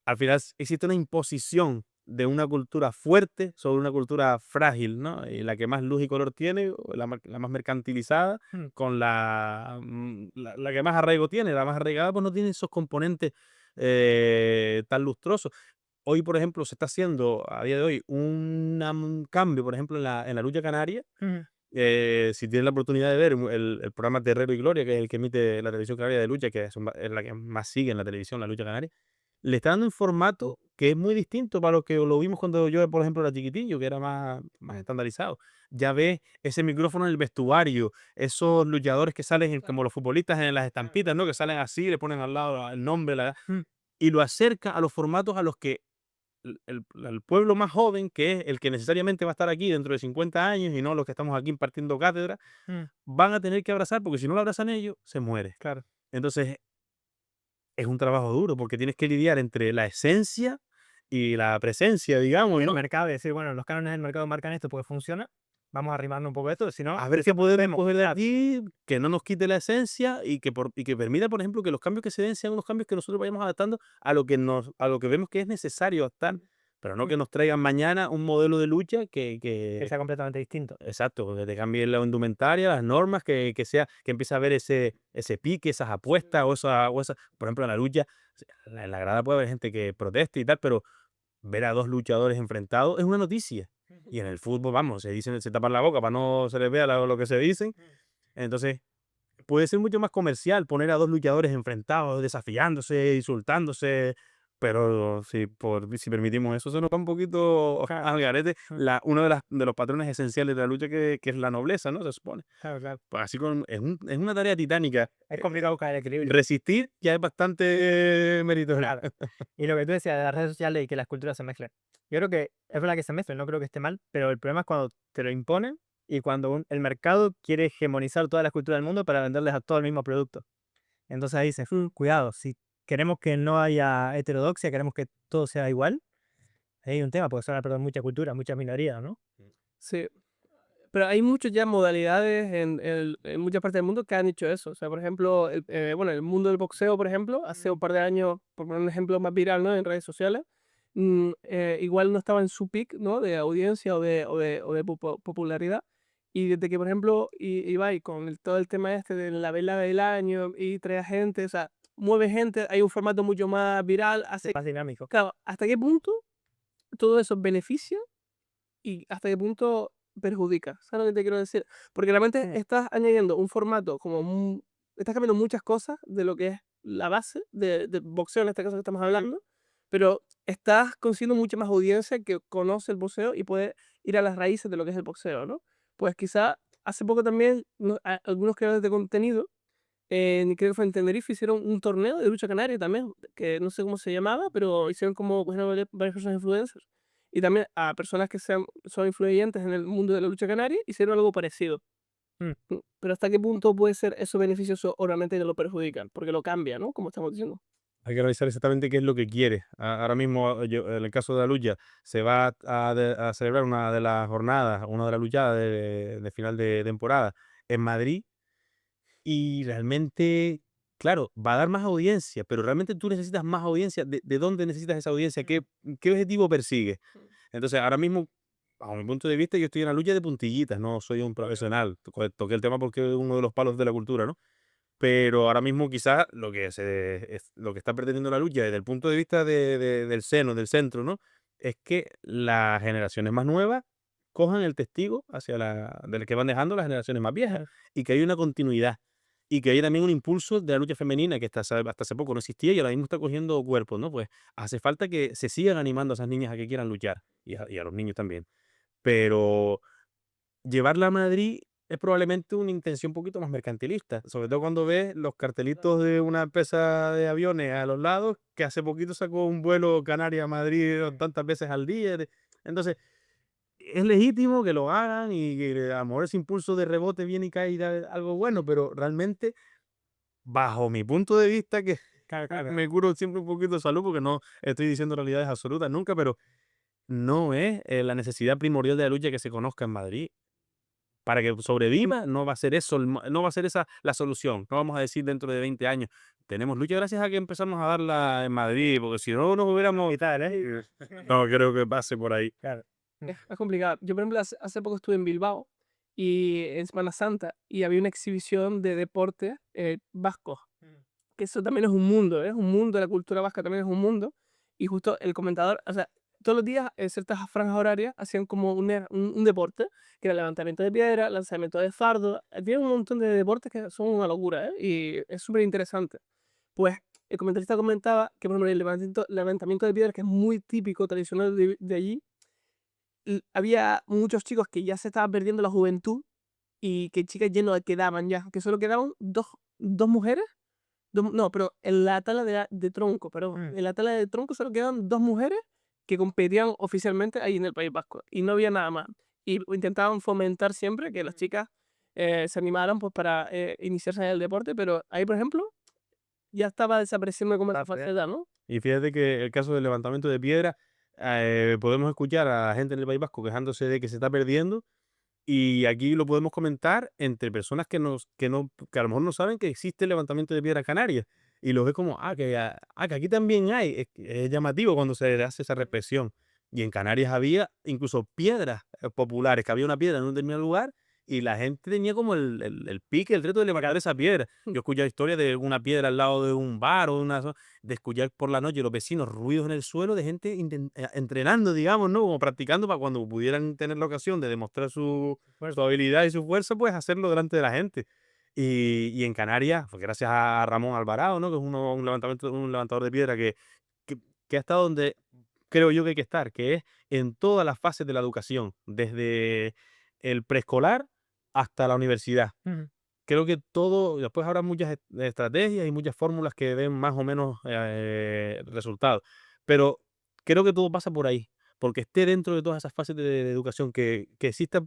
al final existe una imposición de una cultura fuerte sobre una cultura frágil, ¿no? Y la que más luz y color tiene, o la más mercantilizada, Mm. con la que más arraigo tiene, la más arraigada, pues no tiene esos componentes tan lustrosos. Hoy, por ejemplo, se está haciendo, a día de hoy, un cambio, por ejemplo, en la lucha canaria. Ujú. Si tienes la oportunidad de ver el programa Terrero y Gloria, que es el que emite la televisión canaria de lucha, que es la que más sigue en la televisión, la lucha canaria, le está dando un formato que es muy distinto para lo que lo vimos cuando yo, por ejemplo, era chiquitillo, que era más estandarizado. Ya ves ese micrófono en el vestuario, esos luchadores que salen como los futbolistas en las estampitas, ¿no? Que salen así, le ponen al lado el nombre, Mm. y lo acerca a los formatos a los que el pueblo más joven, que es el que necesariamente va a estar aquí dentro de 50 años y no los que estamos aquí impartiendo cátedra, Mm. van a tener que abrazar, porque si no lo abrazan ellos, se muere. Claro. Entonces, es un trabajo duro porque tienes que lidiar entre la esencia y la presencia, digamos, El ¿no? mercado y decir, bueno, los cánones del mercado marcan esto porque funciona, vamos a arrimarnos un poco de esto, si no, A ver qué podemos vemos. coger de aquí, que no nos quite la esencia y que permita, por ejemplo, que los cambios que se den sean unos cambios que nosotros vayamos adaptando a lo que vemos que es necesario adaptar, pero no que nos traigan mañana un modelo de lucha Que sea completamente distinto. exacto, que te cambie la indumentaria, las normas, que empiece a haber ese pique, esas apuestas por ejemplo, en la lucha, en la grada puede haber gente que proteste y tal, pero ver a dos luchadores enfrentados es una noticia. Y en el fútbol, vamos, se tapan la boca para no se les vea lo que se dicen. Entonces, puede ser mucho más comercial poner a dos luchadores enfrentados, desafiándose, insultándose, pero si permitimos eso, se nos va un poquito al garete uno de los patrones esenciales de la lucha que es la nobleza, ¿no? Se supone. Claro, claro. Pues así es una tarea titánica. Es complicado buscar el equilibrio. Resistir ya es bastante meritorio. Claro. Y lo que tú decías de las redes sociales y que las culturas se mezclen. Yo creo que es verdad que se mezclan, no creo que esté mal, pero el problema es cuando te lo imponen y cuando el mercado quiere hegemonizar todas las culturas del mundo para venderles a todo el mismo producto. Entonces ahí dices, cuidado, si queremos que no haya heterodoxia, queremos que todo sea igual, ahí hay un tema, porque se van a perder mucha cultura, muchas minorías, ¿no? Sí. Pero hay muchas ya modalidades en muchas partes del mundo que han hecho eso. O sea, por ejemplo, bueno, el mundo del boxeo, por ejemplo, hace un par de años, por poner un ejemplo más viral, ¿no? En redes sociales, igual no estaba en su peak, ¿no? De audiencia o de popularidad. Y desde que, por ejemplo, Ibai con todo el tema este de la vela del año y trae a gente, o sea, mueve gente, hay un formato mucho más viral, hace... Más dinámico. Claro, ¿hasta qué punto todo eso beneficia y hasta qué punto perjudica? ¿Sabes lo que te quiero decir? Porque realmente estás añadiendo un formato estás cambiando muchas cosas de lo que es la base de boxeo, en este caso que estamos hablando, pero estás consiguiendo mucha más audiencia que conoce el boxeo y puede ir a las raíces de lo que es el boxeo, ¿no? Pues quizá hace poco también algunos creadores de contenido, creo que fue en Tenerife, hicieron un torneo de lucha canaria también, que no sé cómo se llamaba, pero hicieron como cogieron varias personas influencers y también a personas que son influyentes en el mundo de la lucha canaria, hicieron algo parecido. Mm. Pero ¿hasta qué punto puede ser eso beneficioso o realmente lo perjudican? Porque lo cambia, ¿no? Como estamos diciendo. Hay que revisar exactamente qué es lo que quiere. Ahora mismo, en el caso de la lucha, se va a celebrar una de las jornadas, una de las luchadas de final de temporada en Madrid y realmente, claro, va a dar más audiencia, pero realmente tú necesitas más audiencia. ¿De dónde necesitas esa audiencia? ¿Qué objetivo persigue? Entonces, ahora mismo, bajo mi punto de vista, yo estoy en la lucha de puntillitas, no soy un profesional. Toqué el tema porque es uno de los palos de la cultura, ¿no? Pero ahora mismo quizás lo que está pretendiendo la lucha desde el punto de vista del seno, del centro, ¿no? Es que las generaciones más nuevas cojan el testigo del que van dejando las generaciones más viejas y que hay una continuidad y que hay también un impulso de la lucha femenina que hasta hace poco no existía y ahora mismo está cogiendo cuerpos, ¿no? Pues hace falta que se sigan animando a esas niñas a que quieran luchar y a los niños también. Pero llevarla a Madrid es probablemente una intención un poquito más mercantilista, sobre todo cuando ves los cartelitos de una empresa de aviones a los lados, que hace poquito sacó un vuelo Canarias-Madrid tantas veces al día. Entonces, es legítimo que lo hagan y que a lo mejor ese impulso de rebote viene y cae y da algo bueno, pero realmente, bajo mi punto de vista, que me curo siempre un poquito de salud porque no estoy diciendo realidades absolutas nunca, pero no es la necesidad primordial de la lucha que se conozca en Madrid. Para que sobreviva, no va a ser eso, no va a ser esa la solución. No vamos a decir dentro de 20 años, tenemos lucha gracias a que empezamos a darla en Madrid, porque si no nos hubiéramos... Y tal, ¿eh? No creo que pase por ahí. Claro. Es complicado. Yo, por ejemplo, hace poco estuve en Bilbao y en Semana Santa y había una exhibición de deporte vasco. Que eso también es un mundo, ¿eh? Es un mundo, la cultura vasca también es un mundo. Y justo el comentador, o sea, todos los días en ciertas franjas horarias hacían como un deporte, que era levantamiento de piedra, lanzamiento de fardo. Tienen un montón de deportes que son una locura, ¿eh? Y es súper interesante. Pues el comentarista comentaba que, por ejemplo, el levantamiento de piedra, que es muy típico, tradicional de allí, había muchos chicos que ya se estaba perdiendo la juventud y que chicas ya no quedaban ya, que solo quedaban dos mujeres. No, pero en la tala de tronco, perdón. En la tala de tronco solo quedaban dos mujeres que competían oficialmente ahí en el País Vasco. Y no había nada más. Y intentaban fomentar siempre que las chicas se animaran pues, para iniciarse en el deporte, pero ahí, por ejemplo, ya estaba desapareciendo como esta faceta, ¿no? Y fíjate que el caso del levantamiento de piedra, podemos escuchar a la gente en el País Vasco quejándose de que se está perdiendo. Y aquí lo podemos comentar entre personas que a lo mejor no saben que existe el levantamiento de piedra en Canarias. Y lo ve como, que aquí también hay. Es llamativo cuando se hace esa represión. Y en Canarias había incluso piedras populares, que había una piedra en un determinado lugar y la gente tenía como el pique, el reto de levantar esa piedra. Yo he escuchado historias de una piedra al lado de un bar o de escuchar por la noche los vecinos ruidos en el suelo de gente entrenando, digamos, ¿no? Como practicando para cuando pudieran tener la ocasión de demostrar su habilidad y su fuerza, pues hacerlo delante de la gente. Y en Canarias, pues gracias a Ramón Alvarado, ¿no? Que es un levantador de piedra que, que ha estado donde creo yo que hay que estar, que es en todas las fases de la educación, desde el preescolar hasta la universidad. Creo que todo, después habrá muchas estrategias y muchas fórmulas que den más o menos resultados, pero creo que todo pasa por ahí, porque esté dentro de todas esas fases de educación, que exista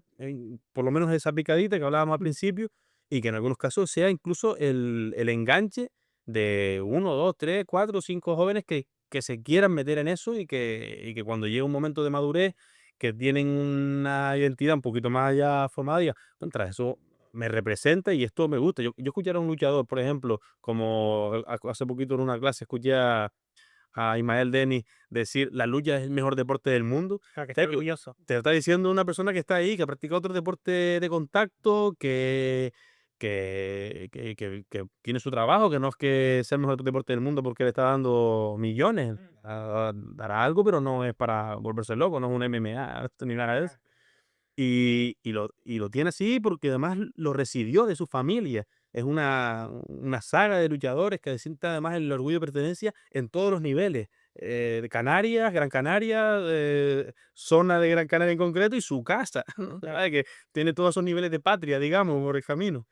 por lo menos esa picadita que hablábamos al principio, y que en algunos casos sea incluso el enganche de uno, dos, tres, cuatro, cinco jóvenes que se quieran meter en eso y que cuando llegue un momento de madurez, que tienen una identidad un poquito más ya formada, digan, contra eso me representa y esto me gusta. Yo escuchar a un luchador, por ejemplo, como hace poquito en una clase escuché a Ismael Denis decir, la lucha es el mejor deporte del mundo. Claro, que estoy orgulloso. Te lo está diciendo una persona que está ahí, que ha practicado otro deporte de contacto, que tiene su trabajo, que no es que sea el mejor deporte del mundo porque le está dando millones. Dará algo, pero no es para volverse loco, no es un MMA ni nada de eso. Y lo tiene así porque además lo recibió de su familia. Es una saga de luchadores que siente además el orgullo de pertenencia en todos los niveles. De Canarias, Gran Canaria, zona de Gran Canaria en concreto y su casa. La verdad es que tiene todos esos niveles de patria, digamos, por el camino.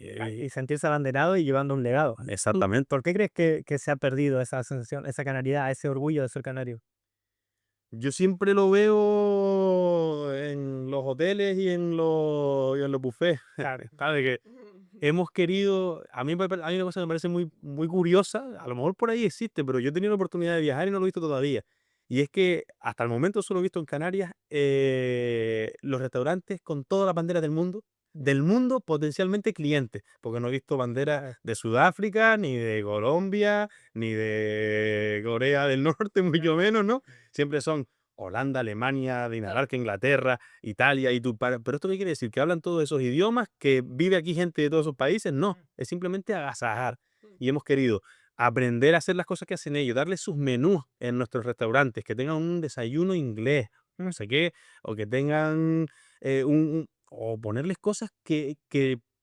Y sentirse abanderado y llevando un legado. Exactamente. ¿Por qué crees que se ha perdido esa sensación, esa canariedad, ese orgullo de ser canario? Yo siempre lo veo en los hoteles y en los buffets. ¿Sabes? Que hemos querido, hay una cosa que me parece muy, muy curiosa, a lo mejor por ahí existe, pero yo he tenido la oportunidad de viajar y no lo he visto todavía. Y es que hasta el momento solo he visto en Canarias los restaurantes con todas las banderas del mundo potencialmente clientes, porque no he visto banderas de Sudáfrica, ni de Colombia, ni de Corea del Norte, mucho menos, ¿no? Siempre son Holanda, Alemania, Dinamarca, Inglaterra, Italia, pero ¿esto qué quiere decir? ¿Que hablan todos esos idiomas? ¿Que vive aquí gente de todos esos países? No, es simplemente agasajar. Y hemos querido aprender a hacer las cosas que hacen ellos, darles sus menús en nuestros restaurantes, que tengan un desayuno inglés, no sé qué, o que tengan o ponerles cosas que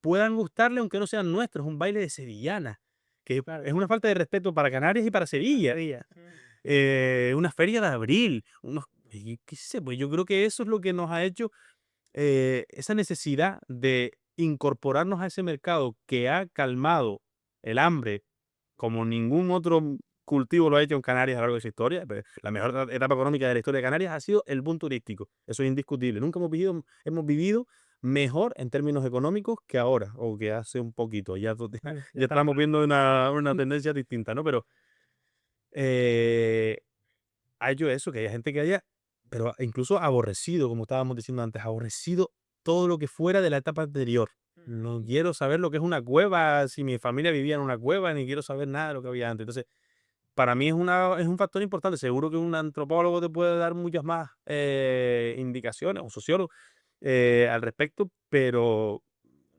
puedan gustarle aunque no sean nuestros, un baile de sevillana, que es una falta de respeto para Canarias y para Sevilla. Una feria de abril, qué sé, pues yo creo que eso es lo que nos ha hecho esa necesidad de incorporarnos a ese mercado que ha calmado el hambre como ningún otro cultivo lo ha hecho en Canarias a lo largo de su historia. Pues, la mejor etapa económica de la historia de Canarias ha sido el boom turístico. Eso es indiscutible. Nunca hemos vivido mejor en términos económicos que ahora, o que hace un poquito. Ya, Claro, ya estamos viendo una tendencia distinta, ¿no? Pero eh, ha hecho eso, que haya gente que haya, pero incluso aborrecido, como estábamos diciendo antes, aborrecido todo lo que fuera de la etapa anterior. No quiero saber lo que es una cueva, si mi familia vivía en una cueva, ni quiero saber nada de lo que había antes. Entonces, para mí es un factor importante. Seguro que un antropólogo te puede dar muchas más indicaciones, un sociólogo, al respecto, pero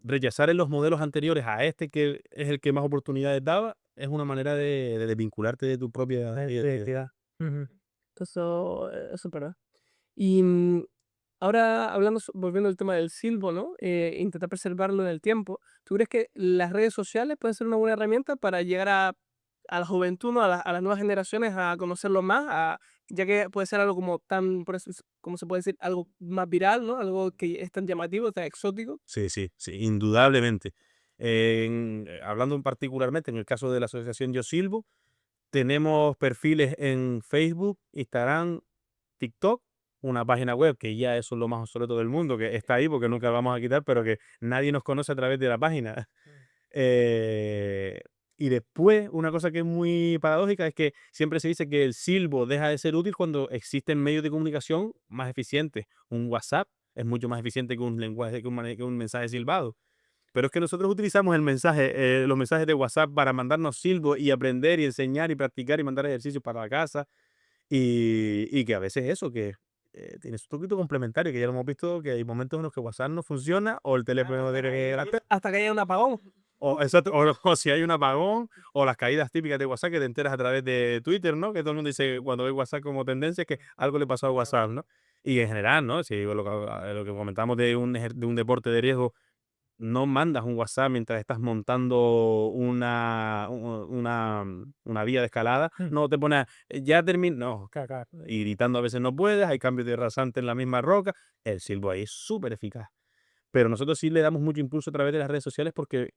rechazar en los modelos anteriores a este, que es el que más oportunidades daba, es una manera de desvincularte de tu propia identidad. identidad. Ujú. Eso es verdad. Y ahora hablando, volviendo al tema del silbo, ¿no? Intentar preservarlo en el tiempo. ¿Tú crees que las redes sociales pueden ser una buena herramienta para llegar a la juventud, ¿no? A las nuevas generaciones a conocerlo más, ya que puede ser algo como tan, como se puede decir, algo más viral, ¿no? Algo que es tan llamativo, tan exótico. Sí, sí, sí, indudablemente. Hablando particularmente en el caso de la asociación Yo Silvo, tenemos perfiles en Facebook, Instagram, TikTok, una página web que ya eso es lo más obsoleto del mundo, que está ahí porque nunca la vamos a quitar, pero que nadie nos conoce a través de la página. Eh, y después, una cosa que es muy paradójica es que siempre se dice que el silbo deja de ser útil cuando existen medios de comunicación más eficientes. Un WhatsApp es mucho más eficiente que un lenguaje, que un mensaje silbado. Pero es que nosotros utilizamos los mensajes de WhatsApp para mandarnos silbo y aprender y enseñar y practicar y mandar ejercicios para la casa. Y que a veces eso, que tiene su truquito complementario, que ya lo hemos visto, que hay momentos en los que WhatsApp no funciona o el teléfono no tiene la Hasta que haya un apagón. o, exacto, o si hay un apagón, o las caídas típicas de WhatsApp que te enteras a través de Twitter, ¿no? Que todo el mundo dice cuando ve WhatsApp como tendencia que algo le pasó a WhatsApp, ¿no? Y en general, ¿no? Si lo que comentamos de un deporte de riesgo, no mandas un WhatsApp mientras estás montando una vía de escalada, Mm. no te pones, ya termina, no, y gritando a veces no puedes, hay cambios de rasante en la misma roca, el silbo ahí es súper eficaz. Pero nosotros sí le damos mucho impulso a través de las redes sociales porque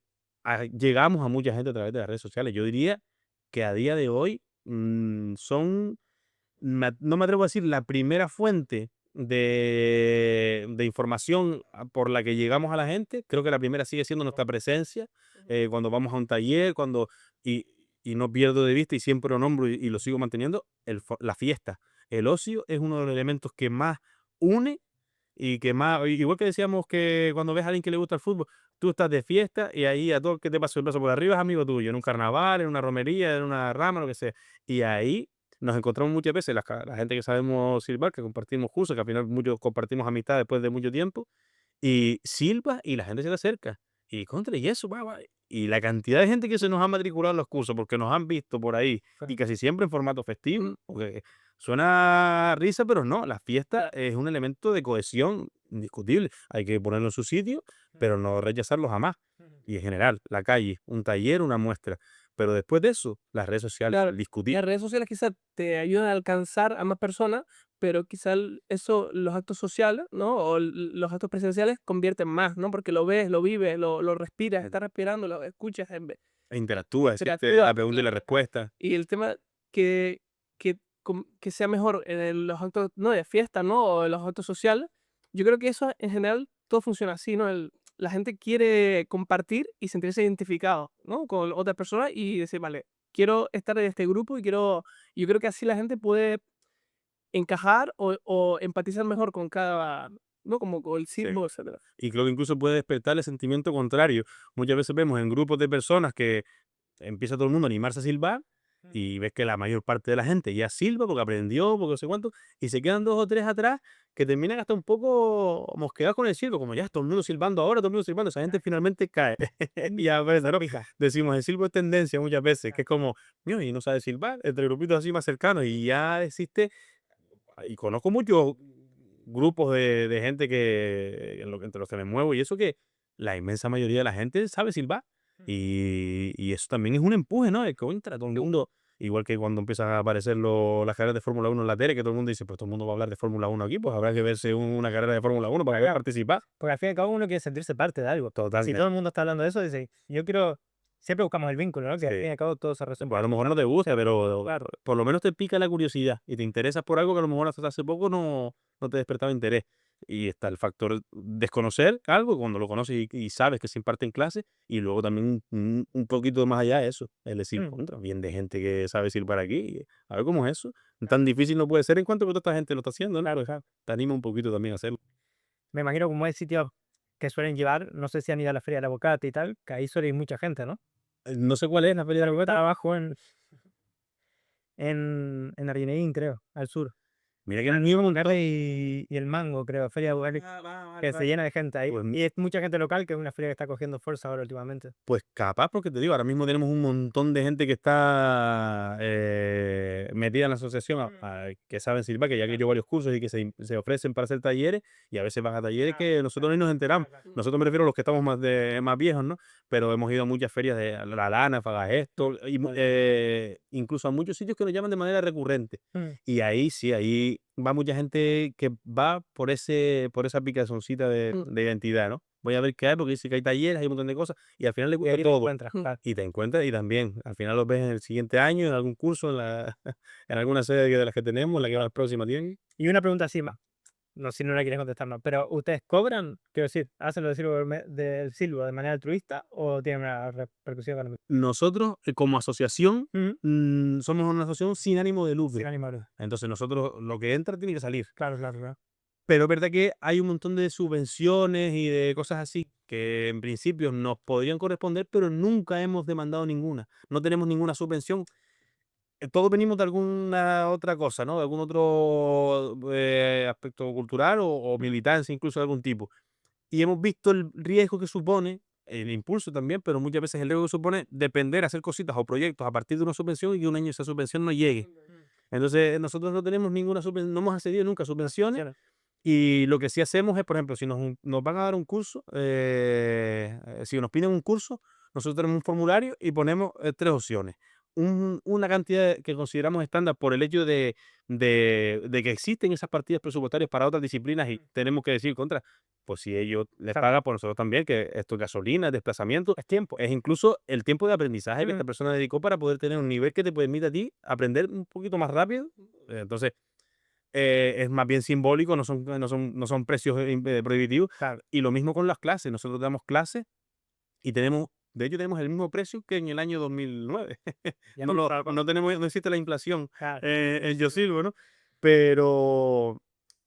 llegamos a mucha gente a través de las redes sociales. Yo diría que a día de hoy son, no me atrevo a decir la primera fuente de información por la que llegamos a la gente. Creo que la primera sigue siendo nuestra presencia, cuando vamos a un taller, y, y no pierdo de vista y siempre lo nombro y lo sigo manteniendo, la fiesta. El ocio es uno de los elementos que más une y que más, igual que decíamos que cuando ves a alguien que le gusta el fútbol, tú estás de fiesta y ahí a todo el que te pasa el brazo por arriba es amigo tuyo, en un carnaval, en una romería, en una rama, lo que sea. Y ahí nos encontramos muchas veces, la gente que sabemos silbar, que compartimos cursos, que al final muchos compartimos amistad después de mucho tiempo, y silba y la gente se le acerca. Y contra, y eso, va, va. Y la cantidad de gente que se nos ha matriculado en los cursos porque nos han visto por ahí, y casi siempre en formato festivo, porque suena a risa, pero no, la fiesta es un elemento de cohesión indiscutible. Hay que ponerlo en su sitio, pero no rechazarlo jamás. Y en general, la calle, un taller, una muestra. Pero después de eso, las redes sociales, Claro, el discutir. las redes sociales quizás te ayudan a alcanzar a más personas, pero quizás eso, los actos sociales, ¿no? O los actos presenciales convierten más, ¿no? Porque lo ves, lo vives, lo respiras, estás respirando, lo escuchas, E interactúa, existe interactúa. la pregunta y la respuesta. Y el tema que, que sea mejor en los actos, no de fiesta, ¿no? O en los actos sociales, yo creo que eso en general todo funciona así, ¿no? La gente quiere compartir y sentirse identificado, ¿no? Con otras personas y decir, vale, quiero estar en este grupo y yo creo que así la gente puede encajar o empatizar mejor con cada, ¿no? Como con el Sí. símbolo, etcétera. Y creo que incluso puede despertar el sentimiento contrario. Muchas veces vemos en grupos de personas que empieza todo el mundo a animarse a silbar y ves que la mayor parte de la gente ya silba porque aprendió, porque no sé cuánto, y se quedan dos o tres atrás que terminan hasta un poco mosqueados con el silbo, como ya todo el mundo silbando ahora, todo el mundo silbando, esa gente finalmente cae. Y a veces, ¿no? Decimos, el silbo es tendencia muchas veces, que es como, "Ño, y no sabe silbar", entre grupitos así más cercanos, y ya existe, y conozco muchos grupos de gente entre los que me muevo, y eso que la inmensa mayoría de la gente sabe silbar. Y eso también es un empuje, ¿no? De contra todo el mundo. Igual que cuando empiezan a aparecer las carreras de Fórmula 1 en la tele, que todo el mundo dice, pues todo el mundo va a hablar de Fórmula 1 aquí, pues habrá que verse una carrera de Fórmula 1 para poder participar. Porque al fin y al cabo uno quiere sentirse parte de algo. Si Totalmente. todo el mundo está hablando de eso, dice, yo quiero, siempre buscamos el vínculo, ¿no? Que al Sí. fin y al cabo todo se Pues resuelve. a lo mejor no te gusta, pero por lo menos te pica la curiosidad y te interesas por algo que a lo mejor hasta hace poco no te despertaba interés. Y está el factor desconocer algo, cuando lo conoces y sabes que se imparte en clase, y luego también un poquito más allá de eso, es decir, Mm. contra, bien de gente que sabe silbar aquí, a ver cómo es eso. Tan difícil no puede ser en cuanto que toda esta gente lo está haciendo, ¿no? Claro, claro. Te anima un poquito también a hacerlo. Me imagino como hay sitios que suelen llevar, no sé si han ido a la Feria del Aguacate y tal, que ahí suele ir mucha gente, ¿no? No sé cuál es la feria del Está aguacate. abajo en Arguineguín, creo, al sur. Mira que no iba a montar. Y el Mango, creo, Feria de Aguacate, que se llena de gente ahí. Pues Y es mucha gente local, que es una feria que está cogiendo fuerza ahora últimamente. Pues capaz, porque te digo, ahora mismo tenemos un montón de gente que está metida en la asociación, que saben silbar, que ya han hecho varios cursos y que se ofrecen para hacer talleres, y a veces van a talleres que nosotros ni nos enteramos. Nosotros me refiero a los que estamos más viejos, ¿no? Pero hemos ido a muchas ferias de La Lana, Fagagesto, y incluso a muchos sitios que nos llaman de manera recurrente. Mm. Y ahí sí, ahí va mucha gente que va por esa picazoncita de identidad, ¿no? Voy a ver qué hay, porque dice que hay talleres, hay un montón de cosas, y al final le Y gusta ahí te todo. encuentras, claro. Y te encuentras, y también, al final los ves en el siguiente año, en algún curso, en alguna sede de las que tenemos, en la que va la próxima tienen. Y una pregunta así más, no si no la quieres contestar, no, pero ¿ustedes cobran? Quiero decir, ¿hacen lo del silbo de manera altruista o tienen una repercusión económica? Nosotros, como asociación, Ujú. somos una asociación sin ánimo de Sin lucro. ánimo de lucro. Entonces nosotros, lo que entra tiene que salir. Claro, claro, claro. Pero es verdad que hay un montón de subvenciones y de cosas así que en principio nos podrían corresponder, pero nunca hemos demandado ninguna. No tenemos ninguna subvención. Todos venimos de alguna otra cosa, ¿no? De algún otro aspecto cultural o militancia incluso de algún tipo. Y hemos visto el riesgo que supone, el impulso también, pero muchas veces el riesgo que supone depender, hacer cositas o proyectos a partir de una subvención y que un año esa subvención no llegue. Entonces nosotros no tenemos ninguna subvención, no hemos accedido nunca a subvenciones. Y lo que sí hacemos es, por ejemplo, si nos van a dar un curso, si nos piden un curso, nosotros tenemos un formulario y ponemos 3 opciones. Una cantidad que consideramos estándar por el hecho de que existen esas partidas presupuestarias para otras disciplinas y tenemos que decir contra, pues si ellos les Claro. pagan, por nosotros también, que esto es gasolina, es desplazamiento, Es tiempo. es incluso el tiempo de aprendizaje que Mm. esta persona dedicó para poder tener un nivel que te permita a ti aprender un poquito más rápido. Entonces, es más bien simbólico, no son precios prohibitivos. Claro. Y lo mismo con las clases. Nosotros damos clases y de hecho, tenemos el mismo precio que en el año 2009. Ya No, no, no existe la inflación claro, en Yo Silbo, ¿no? Pero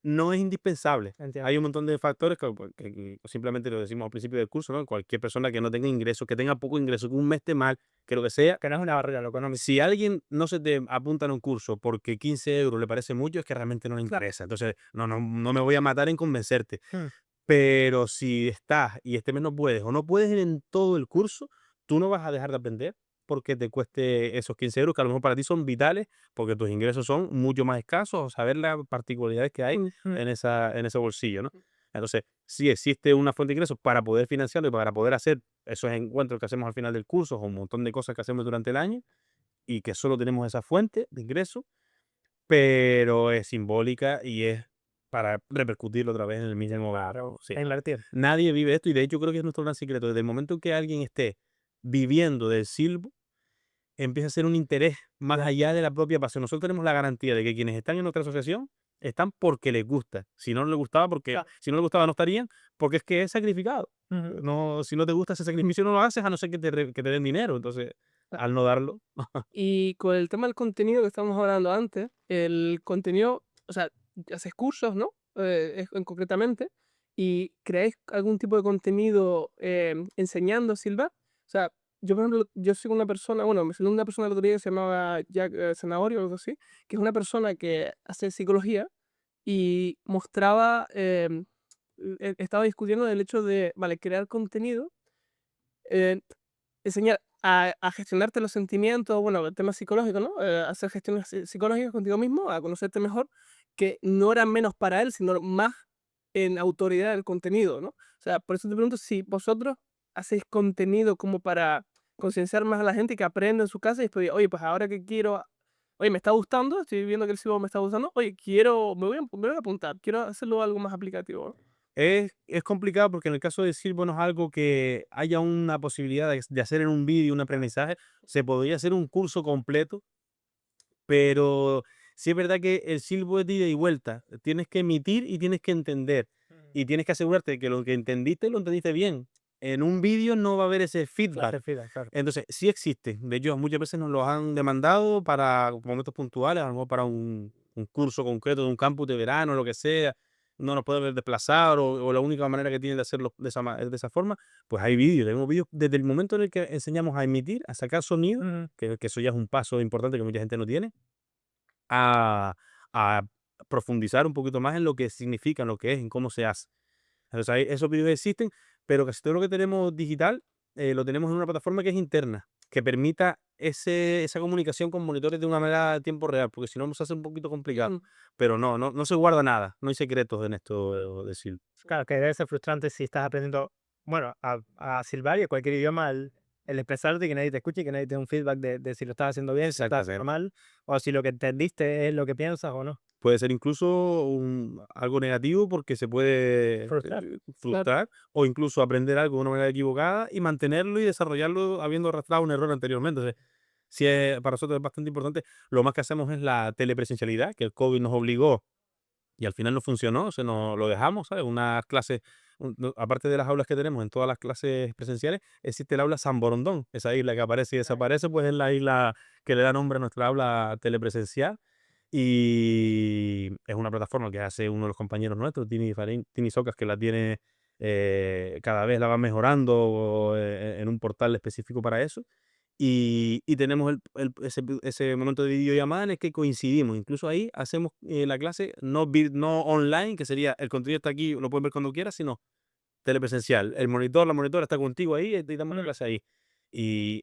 no es indispensable. entiendo. Hay un montón de factores que simplemente lo decimos al principio del curso, ¿no? Cualquier persona que no tenga ingresos, que tenga poco ingreso, que un mes esté mal, que lo que sea, Que no es una barrera lo económico. si alguien no se te apunta en un curso porque 15 euros le parece mucho, es que realmente no le interesa. Entonces, no me voy a matar en convencerte. Mm. Pero si estás y este mes no puedes o no puedes ir en todo el curso, tú no vas a dejar de aprender porque te cueste esos 15 euros que a lo mejor para ti son vitales porque tus ingresos son mucho más escasos o saber las particularidades que hay Mm. en ese bolsillo, ¿no? Entonces, sí existe una fuente de ingresos para poder financiarlo y para poder hacer esos encuentros que hacemos al final del curso o un montón de cosas que hacemos durante el año y que solo tenemos esa fuente de ingresos, pero es simbólica y es para repercutirlo otra vez en el mismo Claro, sí. a invertir. Nadie vive esto y de hecho creo que es nuestro gran secreto. Desde el momento que alguien esté viviendo del silbo, empieza a ser un interés más Ya. allá de la propia pasión. Nosotros tenemos la garantía de que quienes están en nuestra asociación están porque les gusta. Si no les gustaba, Claro. si no les gustaba no estarían, porque es que es sacrificado. Ujú. No, si no te gusta ese sacrificio no lo haces a no ser que te den dinero. Entonces, al no darlo, Y con el tema del contenido que estábamos hablando antes, el contenido, o sea, haces cursos, ¿no? Concretamente, y creáis algún tipo de contenido enseñando a silbar. O sea, yo, por ejemplo, yo soy una persona, bueno, me salió una persona el otro día que se llamaba Jack Zanahorio o algo así, que es una persona que hace psicología y mostraba, estaba discutiendo del hecho de, vale, crear contenido, eh, enseñar a gestionarte los sentimientos, bueno, el tema psicológico, ¿no? Hacer gestiones psicológicas contigo mismo, a conocerte mejor, que no era menos para él, sino más en autoridad del contenido, ¿no? O sea, por eso te pregunto si vosotros hacéis contenido como para concienciar más a la gente que aprenda en su casa y después, oye, pues ahora que quiero, oye, me está gustando, estoy viendo que el silbo me está gustando, oye, me voy a apuntar, quiero hacerlo algo más aplicativo, ¿no? Es complicado porque en el caso de Silvo no es algo que haya una posibilidad de hacer en un vídeo, un aprendizaje. Se podría hacer un curso completo, pero sí es verdad que el Silvo es de ida y vuelta. Tienes que emitir y tienes que entender. Y tienes que asegurarte de que lo que entendiste lo entendiste bien. En un vídeo no va a haber ese feedback. Claro. Entonces, sí existe. De hecho, muchas veces nos los han demandado para momentos puntuales, a lo mejor para un curso concreto de un campus de verano, lo que sea. No nos puede desplazar o la única manera que tienen de hacerlo es de esa forma. Pues hay vídeos, tenemos vídeos desde el momento en el que enseñamos a emitir, a sacar sonido, Ujú. que eso ya es un paso importante que mucha gente no tiene, a, a profundizar un poquito más en lo que significa, en lo que es, en cómo se hace. Entonces, esos vídeos existen, pero casi todo lo que tenemos digital lo tenemos en una plataforma que es interna, que permita esa comunicación con monitores de una manera de tiempo real, porque si no nos hace un poquito complicado. Mm. Pero no se guarda nada, no hay secretos en esto de decir. Claro, que debe ser frustrante si estás aprendiendo, bueno, a silbar y a cualquier idioma, el expresarte y que nadie te escuche y que nadie te dé un feedback de si lo estás haciendo bien, si lo estás haciendo Exactamente. mal, o si lo que entendiste es lo que piensas o no. Puede ser incluso algo negativo porque se puede Frustrar. Claro. frustrar o incluso aprender algo de una manera equivocada y mantenerlo y desarrollarlo habiendo arrastrado un error anteriormente. Entonces, sí para nosotros es bastante importante. Lo más que hacemos es la telepresencialidad, que el COVID nos obligó y al final no funcionó, se nos lo dejamos, ¿sabes? Unas clases, aparte de las aulas que tenemos en todas las clases presenciales, existe el aula San Borondón, esa isla que aparece y desaparece, pues es la isla que le da nombre a nuestra aula telepresencial. Y es una plataforma que hace uno de los compañeros nuestros, Tini Socas, que la tiene, cada vez la va mejorando en un portal específico para eso. Y tenemos ese momento de videollamada en el que coincidimos. Incluso ahí hacemos la clase no online, que sería el contenido está aquí, lo pueden ver cuando quieras, sino telepresencial. La monitora está contigo ahí y damos la Mm. clase ahí. Y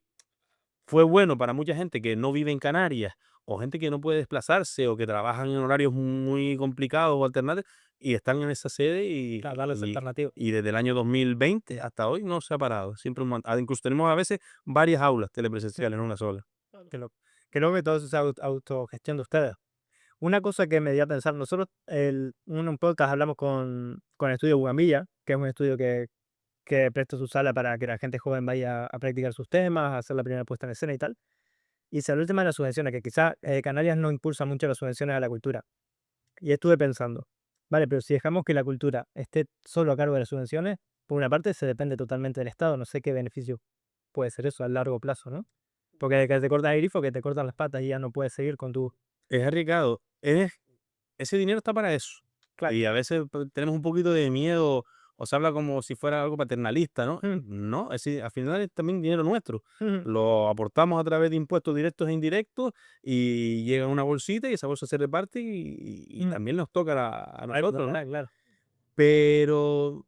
fue bueno para mucha gente que no vive en Canarias o gente que no puede desplazarse o que trabajan en horarios muy complicados o alternativos y están en esa sede Claro, darles alternativa. y desde el año 2020 hasta hoy no se ha parado. Siempre incluso tenemos a veces varias aulas telepresenciales en una sola. Que lo, que luego que todo eso sea autogestión de ustedes. Una cosa que me dio a pensar, nosotros en un podcast hablamos con el estudio Bugamilla, que es un estudio que presta su sala para que la gente joven vaya a practicar sus temas, a hacer la primera puesta en escena y tal. Y salió el tema de las subvenciones, que quizás Canarias no impulsa mucho las subvenciones a la cultura. Y estuve pensando, vale, pero si dejamos que la cultura esté solo a cargo de las subvenciones, por una parte se depende totalmente del Estado, no sé qué beneficio puede ser eso a largo plazo, ¿no? Porque que te cortan el grifo, que te cortan las patas y ya no puedes seguir con tu... Es arriesgado. Ese dinero está para eso. Claro. Y a veces tenemos un poquito de miedo o se habla como si fuera algo paternalista, ¿no? Mm, No, es decir, al final es también dinero nuestro. mm, Lo aportamos a través de impuestos directos e indirectos y llega a una bolsita y esa bolsa se reparte y mm. también nos toca a Algo nosotros, ¿no? tendrá, claro. Pero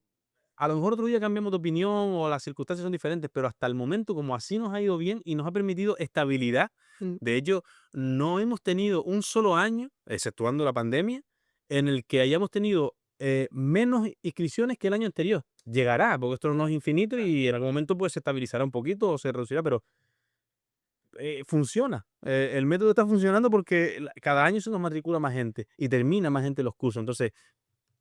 a lo mejor otro día cambiamos de opinión o las circunstancias son diferentes, pero hasta el momento, como así nos ha ido bien y nos ha permitido estabilidad, Mm. de hecho, no hemos tenido un solo año, exceptuando la pandemia, en el que hayamos tenido menos inscripciones que el año anterior. Llegará, porque esto no es infinito y en algún momento pues se estabilizará un poquito o se reducirá, pero funciona. El método está funcionando porque cada año se nos matricula más gente y termina más gente los cursos. Entonces,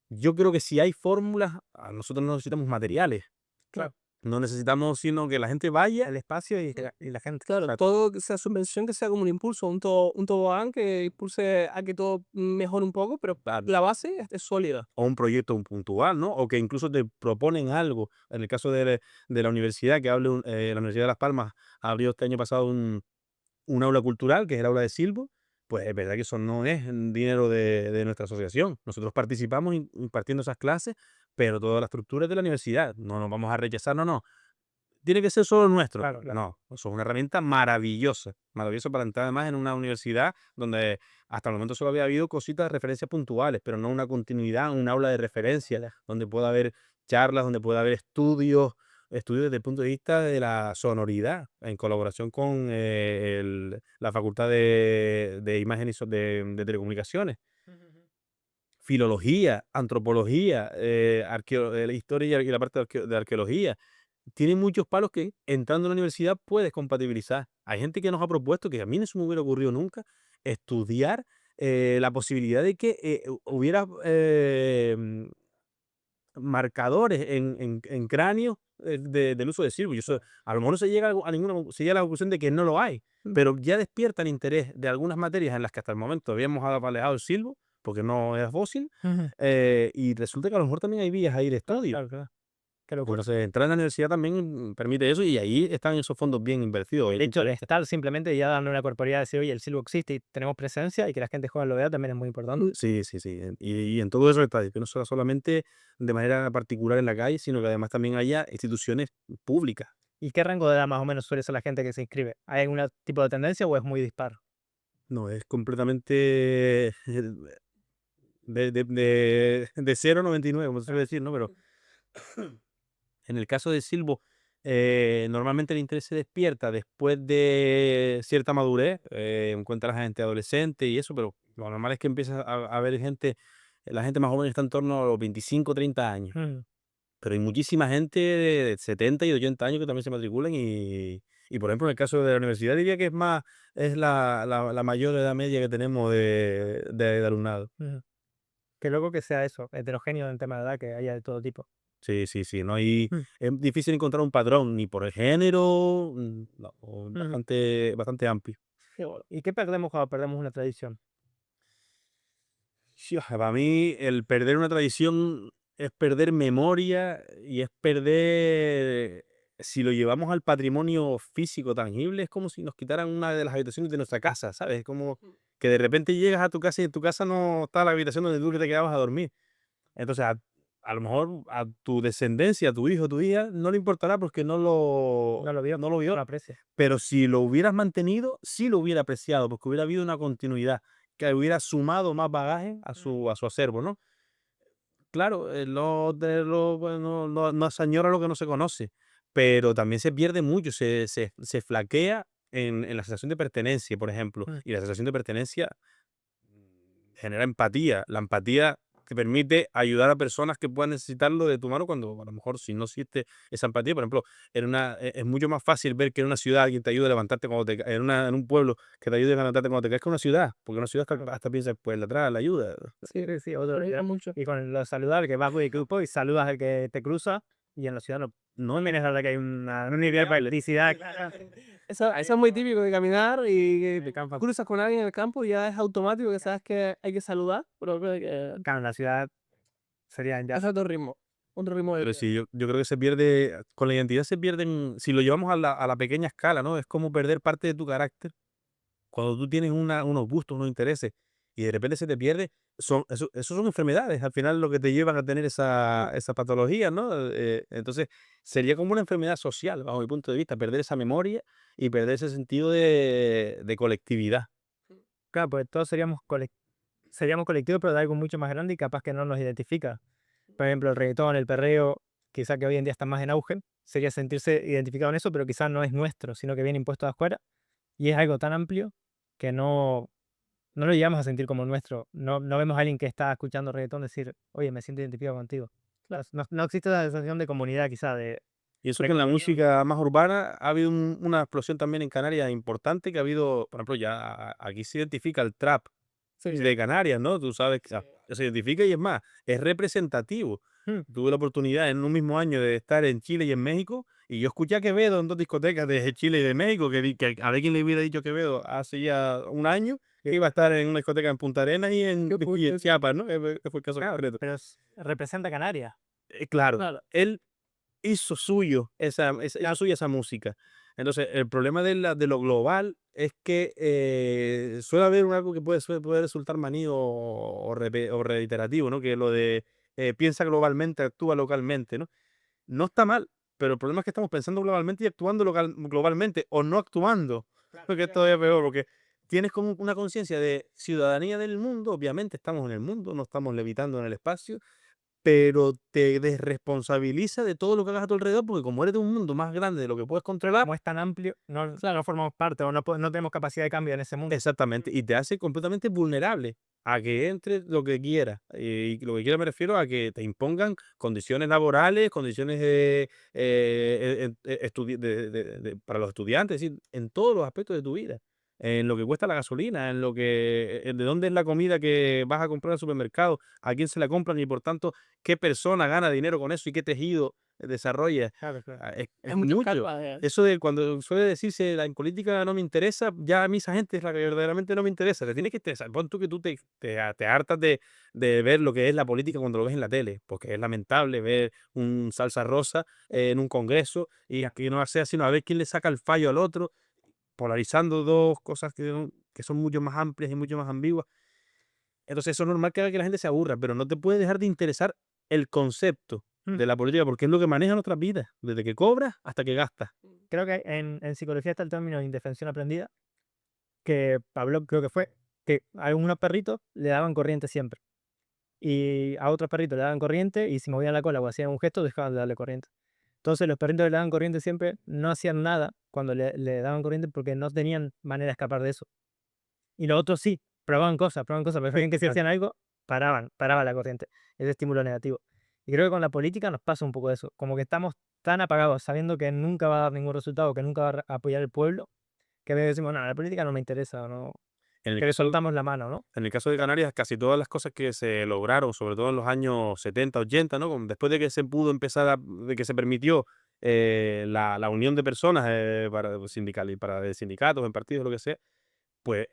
yo creo que si hay fórmulas, nosotros no necesitamos materiales. Claro. No necesitamos sino que la gente vaya. El espacio y la gente. Claro, Exacto. todo que sea subvención, que sea como un impulso, un tobogán que impulse a que todo mejore un poco, pero Claro. la base es sólida. O un proyecto puntual, ¿no? O que incluso te proponen algo. En el caso de la universidad, la Universidad de Las Palmas abrió este año pasado un aula cultural, que es el aula de Silvo, pues es verdad que eso no es dinero de nuestra asociación. Nosotros participamos impartiendo esas clases, pero toda la estructura es de la universidad. No nos vamos a rechazar, no. Tiene que ser solo nuestro. Claro, claro. No, eso es una herramienta maravillosa. Maravillosa para entrar además en una universidad donde hasta el momento solo había habido cositas de referencias puntuales, pero no una continuidad, un aula de referencia, donde pueda haber charlas, donde pueda haber estudios desde el punto de vista de la sonoridad, en colaboración con la Facultad de Imagen y de Telecomunicaciones, filología, antropología, la historia y la parte de arqueología. tiene muchos palos que entrando a la universidad puedes compatibilizar. Hay gente que nos ha propuesto, que a mí no se me hubiera ocurrido nunca, estudiar la posibilidad de que hubiera marcadores en cráneos del uso de silbo. Y eso, a lo mejor no se llega a ninguna, se llega a la conclusión de que no lo hay, pero ya despierta el interés de algunas materias en las que hasta el momento habíamos alejado el silbo, porque no es fósil, y resulta que a lo mejor también hay vías a ir a estudio. Claro, claro. Qué locura. Entonces, entrar en la universidad también permite eso y ahí están esos fondos bien invertidos. De hecho, el estar simplemente ya dando una corporeidad, decir, oye, el silbo existe y tenemos presencia y que la gente joven lo vea también es muy importante. Sí, sí, sí. Y en todo eso está, que no sea solamente de manera particular en la calle, sino que además también haya instituciones públicas. ¿Y qué rango de edad más o menos suele ser la gente que se inscribe? ¿Hay algún tipo de tendencia o es muy dispar? No, es completamente de 0 a 99, como se suele decir, ¿no? Pero en el caso de Silvo, normalmente el interés se despierta después de cierta madurez. Encuentras a gente adolescente y eso, pero lo normal es que empiezas a ver gente, la gente más joven está en torno a los 25, 30 años. Pero hay muchísima gente de 70 y 80 años que también se matriculan y, por ejemplo, en el caso de la universidad diría que es la mayor edad media que tenemos de alumnado. Qué loco que sea eso, heterogéneo en tema de edad, que haya de todo tipo. Sí, sí, sí, no hay, Mm. es difícil encontrar un patrón ni por el género, no, bastante amplio. Qué bueno. ¿Y qué perdemos cuando perdemos una tradición? Sí, para mí el perder una tradición es perder memoria y es perder, si lo llevamos al patrimonio físico tangible, es como si nos quitaran una de las habitaciones de nuestra casa, ¿sabes? Es como que de repente llegas a tu casa y en tu casa no está la habitación donde tú te quedabas a dormir. Entonces, a lo mejor a tu descendencia, a tu hijo, a tu hija, no le importará porque No lo vio, no lo no vio. lo aprecia. Pero si lo hubieras mantenido, sí lo hubiera apreciado, porque hubiera habido una continuidad, que hubiera sumado más bagaje a su acervo, ¿no? Claro, bueno, no se añora lo que no se conoce, pero también se pierde mucho, se flaquea en la sensación de pertenencia, por ejemplo. Mm. Y la sensación de pertenencia genera empatía. La empatía te permite ayudar a personas que puedan necesitarlo de tu mano cuando a lo mejor si no existe esa empatía, por ejemplo, es mucho más fácil ver que en una ciudad alguien te ayude a levantarte cuando en un pueblo que te ayude a levantarte cuando te caes que en una ciudad, porque en una ciudad hasta piensas, pues la atrás, la ayuda. Sí, sí, sí, otro Ayuda día. mucho. Y con lo saludar, que vas por el grupo y saludas al que te cruza, y en la ciudad no me la verdad que hay un nivel de electricidad. Eso es muy típico de caminar y que De campo. cruzas con alguien en el campo y ya es automático que sabes que hay que saludar, pero creo que Claro, en la ciudad serían ya. es otro ritmo de Pero vida. sí, yo creo que se pierde, con la identidad se pierden, si lo llevamos a la pequeña escala, ¿no? Es como perder parte de tu carácter. Cuando tú tienes unos gustos, unos intereses, y de repente se te pierde, eso son enfermedades, al final lo que te llevan a tener esa patología, ¿no? Entonces, sería como una enfermedad social, bajo mi punto de vista, perder esa memoria y perder ese sentido de colectividad. Claro, pues todos seríamos colectivos, pero de algo mucho más grande y capaz que no nos identifica. Por ejemplo, el reggaetón, el perreo, quizá que hoy en día está más en auge, sería sentirse identificado en eso, pero quizás no es nuestro, sino que viene impuesto de afuera. Y es algo tan amplio que no lo llegamos a sentir como nuestro. No vemos a alguien que está escuchando reggaetón decir, oye, me siento identificado contigo. No existe la sensación de comunidad, quizá, de Y eso que en la música más urbana ha habido una explosión también en Canarias importante, que ha habido, por ejemplo, ya aquí se identifica el trap Sí, de Canarias, ¿no? Tú sabes que se identifica y es más, es representativo. "Hmm, Tuve la oportunidad en un mismo año de estar en Chile y en México, y yo escuché a Quevedo en dos discotecas de Chile y de México, que a ver quién le hubiera dicho a Quevedo hace ya un año que iba a estar en una discoteca en Punta Arenas y en Chiapas, ¿no? Que fue el caso claro, concreto. pero representa Canarias. Claro, claro. él hizo suyo hizo suya esa música. Entonces, el problema de lo global es que suele haber algo que puede resultar manío o reiterativo, ¿no? Que lo de piensa globalmente, actúa localmente, ¿no? No está mal, pero el problema es que estamos pensando globalmente y actuando globalmente o no actuando. Porque es todavía peor, porque tienes como una conciencia de ciudadanía del mundo, obviamente estamos en el mundo, no estamos levitando en el espacio, pero te desresponsabiliza de todo lo que hagas a tu alrededor, porque como eres de un mundo más grande de lo que puedes controlar, Como es tan amplio, no, Claro. no formamos parte o no tenemos capacidad de cambio en ese mundo. exactamente, y te hace completamente vulnerable a que entre lo que quieras. Y lo que quiera me refiero a que te impongan condiciones laborales, condiciones para los estudiantes, es decir, en todos los aspectos de tu vida. En lo que cuesta la gasolina, de dónde es la comida que vas a comprar al supermercado, a quién se la compran y por tanto qué persona gana dinero con eso y qué tejido desarrolla. Claro, claro. Es Hay muchas mucho. capas. Eso de cuando suele decirse la en política no me interesa, ya a mí esa gente es la que verdaderamente no me interesa. Te tiene que interesar. Pon tú que tú te hartas de ver lo que es la política cuando lo ves en la tele, porque es lamentable ver un salsa rosa en un congreso y aquí no sea sino a ver quién le saca el fallo al otro, polarizando dos cosas que son mucho más amplias y mucho más ambiguas. Entonces eso es normal que haga que la gente se aburra, pero no te puede dejar de interesar el concepto Mm. de la política, porque es lo que maneja nuestras vidas, desde que cobras hasta que gastas. Creo que en psicología está el término de indefensión aprendida, que Pablo creo que fue, que a unos perritos le daban corriente siempre. Y a otros perritos le daban corriente y si movían la cola o hacían un gesto dejaban de darle corriente. Entonces los perritos que le daban corriente siempre no hacían nada cuando le daban corriente porque no tenían manera de escapar de eso. Y los otros sí, probaban cosas, pero veían que si hacían algo, paraba la corriente, ese estímulo negativo. Y creo que con la política nos pasa un poco eso, como que estamos tan apagados sabiendo que nunca va a dar ningún resultado, que nunca va a apoyar el pueblo, que a veces decimos, no, la política no me interesa, no, En el que le caso soltamos la mano, ¿no? En el caso de Canarias, casi todas las cosas que se lograron, sobre todo en los años 70, 80, ¿no? Después de que se pudo de que se permitió la unión de personas de sindicatos, en partidos, lo que sea, pues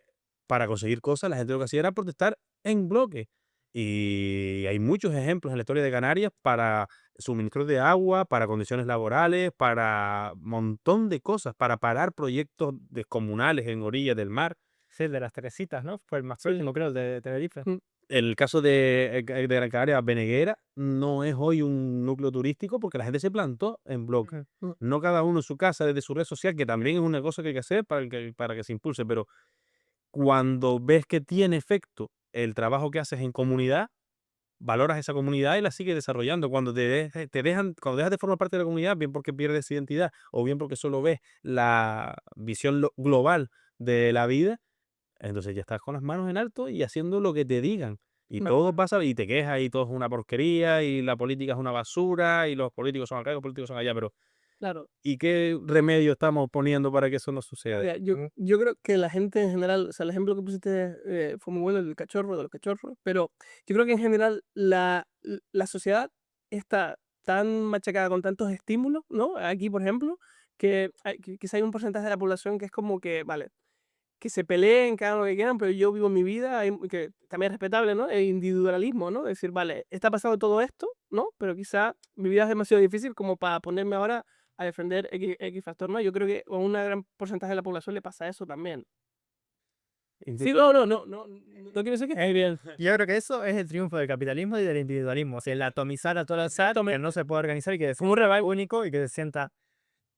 para conseguir cosas la gente lo que hacía era protestar en bloque. Y hay muchos ejemplos en la historia de Canarias para suministros de agua, para condiciones laborales, para un montón de cosas, para parar proyectos descomunales en orillas del mar. Sí, el de las Teresitas, ¿no? Fue el más Sí. último, creo, el de Tenerife. Mm. El caso de Gran Canaria, Beneguera, no es hoy un núcleo turístico porque la gente se plantó en bloque. Ujú. No cada uno en su casa, desde su red social, que también es una cosa que hay que hacer para que se impulse, pero cuando ves que tiene efecto el trabajo que haces en comunidad, valoras esa comunidad y la sigues desarrollando. Cuando dejas de formar parte de la comunidad, bien porque pierdes identidad o bien porque solo ves la visión global de la vida, entonces ya estás con las manos en alto y haciendo lo que te digan. Y No, todo pasa y te quejas y todo es una porquería y la política es una basura y los políticos son acá y los políticos son allá, pero claro. ¿y qué remedio estamos poniendo para que eso no suceda? Mira, yo creo que la gente en general, o sea, el ejemplo que pusiste fue muy bueno, el del cachorro, de los cachorros, pero yo creo que en general la sociedad está tan machacada con tantos estímulos, ¿no? Aquí, por ejemplo, que quizá hay un porcentaje de la población que es como que, vale, que se peleen, que hagan lo que quieran, pero yo vivo mi vida, que también es respetable, ¿no? El individualismo, ¿no? Decir, vale, está pasando todo esto, ¿no? Pero quizá mi vida es demasiado difícil como para ponerme ahora a defender X factor, ¿no? Yo creo que a un gran porcentaje de la población le pasa eso también. Sí, no quiero decir que... Bien. Yo creo que eso es el triunfo del capitalismo y del individualismo, o sea, el atomizar a todo el azar, que no se puede organizar y que es como un rebaño único y que se sienta,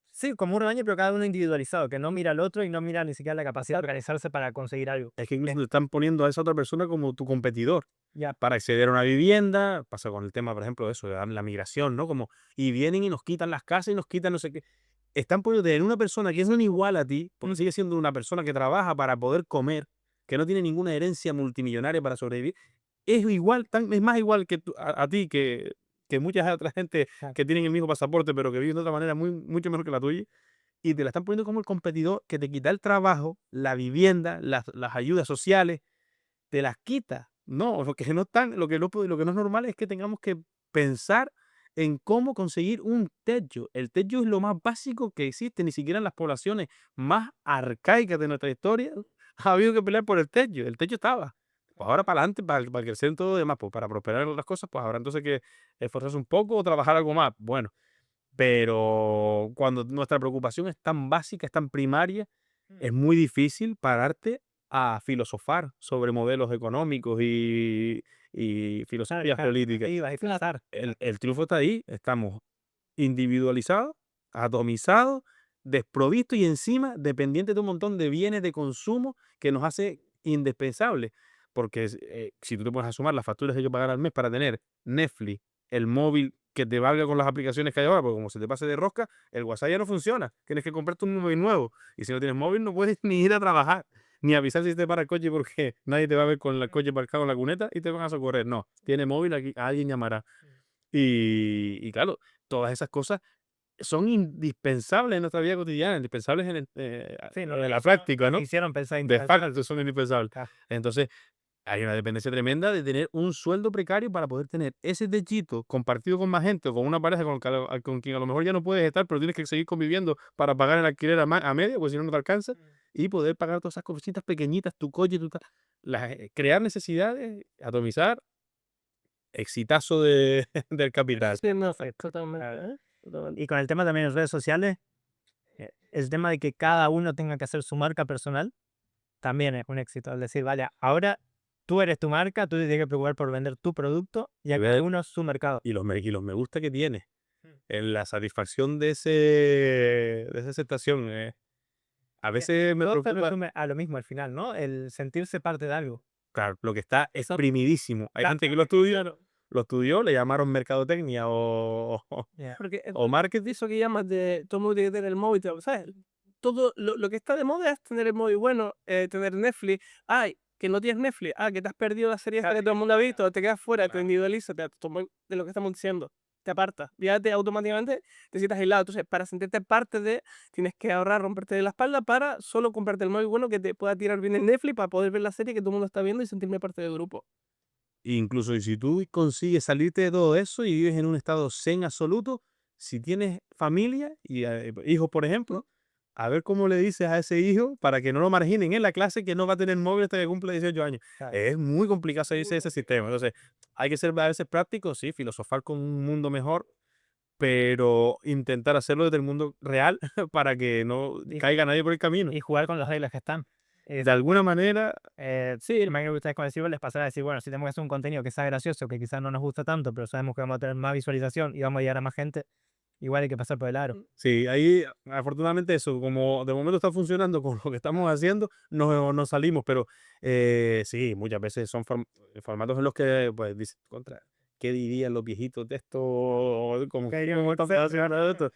sí, como un rebaño, pero cada uno individualizado, que no mira al otro y no mira ni siquiera la capacidad de organizarse para conseguir algo. Es que incluso te están poniendo a esa otra persona como tu competidor Ya, para acceder a una vivienda. Pasa con el tema, por ejemplo, de eso, de la migración, ¿no? Como, y vienen y nos quitan las casas y nos quitan no sé qué. Están poniendo en una persona que es un igual a ti, porque sigue siendo una persona que trabaja para poder comer, que no tiene ninguna herencia multimillonaria para sobrevivir. Es más igual que a ti que muchas otras gente claro. que tienen el mismo pasaporte, pero que viven de otra manera mucho mejor que la tuya. Y te la están poniendo como el competidor que te quita el trabajo, la vivienda, las ayudas sociales, te las quita. No, lo que no es normal es que tengamos que pensar en cómo conseguir un techo. El techo es lo más básico que existe, ni siquiera en las poblaciones más arcaicas de nuestra historia ha habido que pelear por el techo. El techo estaba. Pues ahora para adelante, para crecer en todo lo demás, pues para prosperar en otras cosas, pues habrá entonces que esforzarse un poco o trabajar algo más. Bueno, pero cuando nuestra preocupación es tan básica, es tan primaria, es muy difícil pararte a filosofar sobre modelos económicos y filosofías políticas. Ahí vas a disfrutar. El triunfo está ahí, estamos individualizados, atomizados, desprovistos y encima dependientes de un montón de bienes de consumo que nos hace indispensables. Porque si tú te pones a sumar las facturas que hay que pagar al mes para tener Netflix, el móvil que te valga con las aplicaciones que hay ahora, porque como se te pase de rosca, el WhatsApp ya no funciona. Tienes que comprarte un móvil nuevo. Y si no tienes móvil, no puedes ni ir a trabajar, ni avisar si te para el coche, porque nadie te va a ver con el coche parcado en la cuneta y te van a socorrer. No, tiene móvil, aquí alguien llamará. Y claro, todas esas cosas son indispensables en nuestra vida cotidiana, indispensables Sí, no, en la práctica, ¿no? hicieron pensar De indispensable. facto son indispensables. Claro. Entonces, hay una dependencia tremenda de tener un sueldo precario para poder tener ese techito compartido con más gente o con una pareja con quien a lo mejor ya no puedes estar, pero tienes que seguir conviviendo para pagar el alquiler a medio, porque si no, no te alcanza, y poder pagar todas esas cositas pequeñitas, tu coche, crear necesidades, atomizar, exitazo del capital. Sí, no, totalmente. Claro. Totalmente. Y con el tema también de redes sociales, el tema de que cada uno tenga que hacer su marca personal, también es un éxito. Es decir, vale, ahora tú eres tu marca, tú te tienes que preocupar por vender tu producto y a cada uno su mercado. Y los me gusta que tiene, Mm. en la satisfacción de esa aceptación. A veces me Todo se preocupa, resume a lo mismo al final, ¿no? El sentirse parte de algo. claro, lo que está Exacto. exprimidísimo. Hay Claro. gente que lo estudió, le llamaron mercadotecnia o Yeah. Porque marketing. eso que llamas de todo el mundo tiene que tener el móvil, ¿sabes? Todo lo que está de moda es tener el móvil bueno, tener Netflix. Ay, que no tienes Netflix. Ah, que te has perdido la serie esta que todo el mundo ha visto. Te quedas fuera, te individualizas, de lo que estamos diciendo. Te apartas. Ya automáticamente te sientas aislado. Entonces, para sentirte parte de, tienes que ahorrar, romperte de la espalda para solo comprarte el móvil bueno que te pueda tirar bien el Netflix para poder ver la serie que todo el mundo está viendo y sentirme parte del grupo. Incluso y si tú consigues salirte de todo eso y vives en un estado zen absoluto, si tienes familia y hijos, por ejemplo, a ver cómo le dices a ese hijo para que no lo marginen en la clase que no va a tener móvil hasta que cumpla 18 años. Claro. Es muy complicado salirse de ese sistema. Entonces, hay que ser a veces prácticos, sí, filosofar con un mundo mejor, pero intentar hacerlo desde el mundo real para que no Y- caiga nadie por el camino. Y jugar con las reglas que están. De alguna manera, Sí, imagino que ustedes con el Ciber les pasará a decir, bueno, si tenemos que hacer un contenido que sea gracioso, que quizás no nos gusta tanto, pero sabemos que vamos a tener más visualización y vamos a llegar a más gente, igual hay que pasar por el aro. sí, ahí afortunadamente eso, como de momento está funcionando con lo que estamos haciendo, nos salimos, pero sí, muchas veces son formatos en los que pues dices, contra, ¿qué dirían los viejitos de esto? O como ¿Qué dirían ¿cómo los están haciendo esto?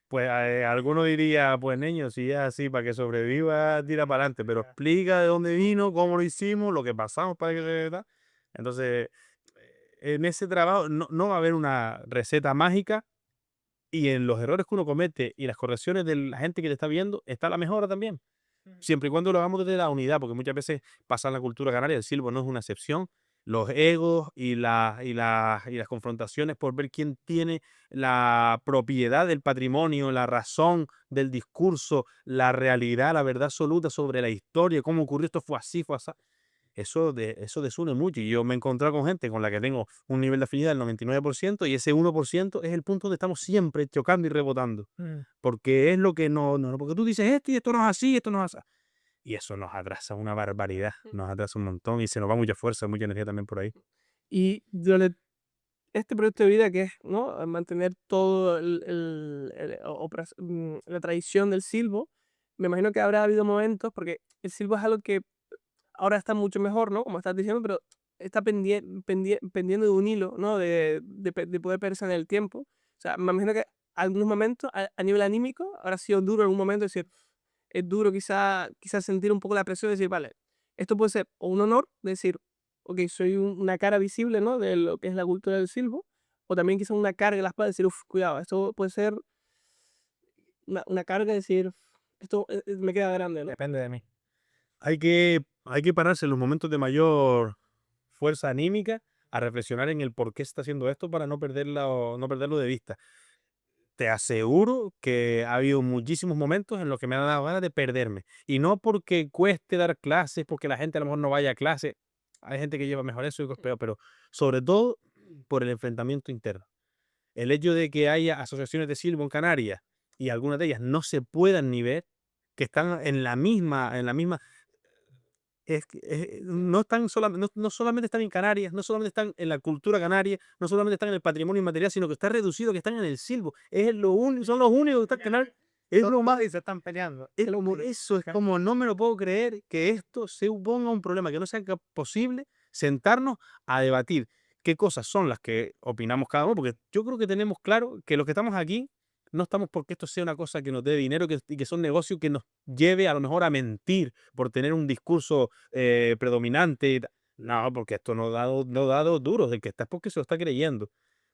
Pues alguno diría, pues niño, si es así, para que sobreviva, tira para adelante, pero explica de dónde vino, cómo lo hicimos, lo que pasamos para que tal. Entonces, en ese trabajo no va a haber una receta mágica, y en los errores que uno comete y las correcciones de la gente que te está viendo, está la mejora también. Siempre y cuando lo hagamos desde la unidad, porque muchas veces pasa en la cultura canaria, el silbo no es una excepción. Los egos y las confrontaciones por ver quién tiene la propiedad del patrimonio, la razón del discurso, la realidad, la verdad absoluta sobre la historia, cómo ocurrió esto, fue así, fue así. Eso desune mucho. Y yo me he encontrado con gente con la que tengo un nivel de afinidad del 99% y ese 1% es el punto donde estamos siempre chocando y rebotando. Mm. Porque es lo que no, porque tú dices esto y esto no es así, esto no es así. Y eso nos atrasa una barbaridad, nos atrasa un montón y se nos va mucha fuerza, mucha energía también por ahí. Y durante este proyecto de vida que es, ¿no? Mantener todo la tradición del silbo, me imagino que habrá habido momentos, porque el silbo es algo que ahora está mucho mejor, ¿no? Como estás diciendo, pero está pendiendo de un hilo, ¿no? De poder perderse en el tiempo. O sea, me imagino que algunos momentos, a nivel anímico, habrá sido duro en algún momento decir, es duro quizá sentir un poco la presión de decir, vale, esto puede ser o un honor, decir, ok, soy una cara visible, ¿no? De lo que es la cultura del silbo, o también quizá una carga en la espalda, decir, uff, cuidado, esto puede ser una carga, decir, esto me queda grande, ¿no? Depende de mí. Hay que pararse en los momentos de mayor fuerza anímica a reflexionar en el por qué se está haciendo esto para no perderlo de vista. Te aseguro que ha habido muchísimos momentos en los que me han dado ganas de perderme. Y no porque cueste dar clases, porque la gente a lo mejor no vaya a clase. Hay gente que lleva mejor eso y otros peor, pero sobre todo por el enfrentamiento interno. El hecho de que haya asociaciones de silbo en Canarias y algunas de ellas no se puedan ni ver, que están en la misma no están no solamente están en Canarias, no solamente están en la cultura canaria, no solamente están en el patrimonio inmaterial, sino que está reducido, que están en el silbo. Son los únicos que están en Canarias. Es lo más. Y se están peleando. Eso es como, no me lo puedo creer que esto se ponga un problema, que no sea posible sentarnos a debatir qué cosas son las que opinamos cada uno, porque yo creo que tenemos claro que los que estamos aquí no estamos porque esto sea una cosa que nos dé dinero y que son negocios que nos lleve a lo mejor a mentir por tener un discurso predominante. No, porque esto no da dos duros. El que está es porque se lo está creyendo.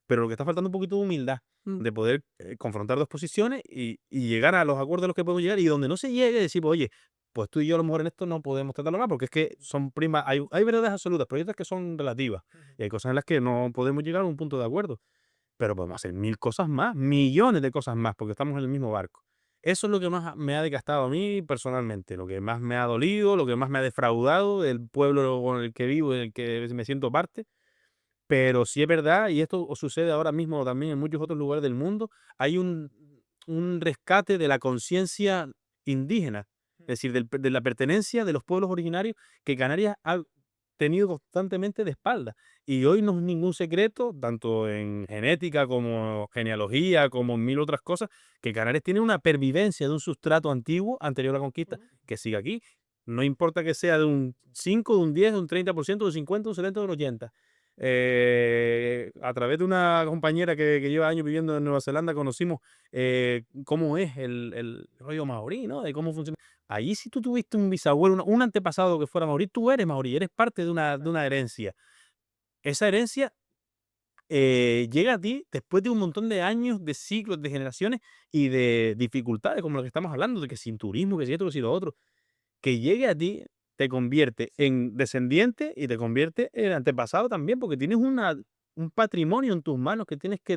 Pero lo que está faltando un poquito de humildad, Mm. de poder confrontar dos posiciones y llegar a los acuerdos a los que podemos llegar, y donde no se llegue, decir, pues, oye, pues tú y yo a lo mejor en esto no podemos tratarlo más, porque es que son primas, hay verdades absolutas, pero hay otras que son relativas, y hay cosas en las que no podemos llegar a un punto de acuerdo, pero podemos hacer mil cosas más, millones de cosas más, porque estamos en el mismo barco. Eso es lo que más me ha desgastado a mí personalmente, lo que más me ha dolido, lo que más me ha defraudado del pueblo con el que vivo, en el que me siento parte. Pero sí es verdad, y esto sucede ahora mismo también en muchos otros lugares del mundo, hay un rescate de la conciencia indígena, es decir, de la pertenencia de los pueblos originarios que Canarias ha tenido constantemente de espalda. Y hoy no es ningún secreto, tanto en genética como genealogía, como en mil otras cosas, que Canarias tiene una pervivencia de un sustrato antiguo anterior a la conquista que sigue aquí. No importa que sea de un 5, de un 10, de un 30%, de un 50, de un 70, de un 80. A través de una compañera que lleva años viviendo en Nueva Zelanda, conocimos cómo es el rollo maorí, ¿no? De cómo funciona. Allí, si tú tuviste un bisabuelo, un antepasado que fuera maorí, tú eres maorí, eres parte de una herencia. Esa herencia llega a ti después de un montón de años, de siglos, de generaciones y de dificultades, como lo que estamos hablando, de que sin turismo, que si esto, que si lo otro. Que llegue a ti te convierte en descendiente y te convierte en antepasado también, porque tienes un patrimonio en tus manos que tienes que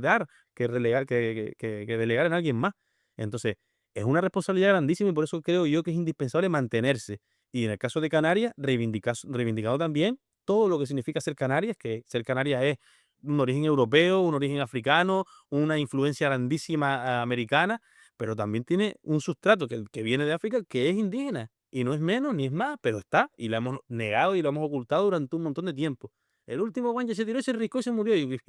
dar, que relegar, que delegar en alguien más. Entonces, es una responsabilidad grandísima y por eso creo yo que es indispensable mantenerse. Y en el caso de Canarias, reivindicado también todo lo que significa ser Canarias, que ser Canarias es un origen europeo, un origen africano, una influencia grandísima americana, pero también tiene un sustrato que viene de África que es indígena, y no es menos ni es más, pero está, y lo hemos negado y lo hemos ocultado durante un montón de tiempo. El último guanche se tiró y se riscó y se murió, y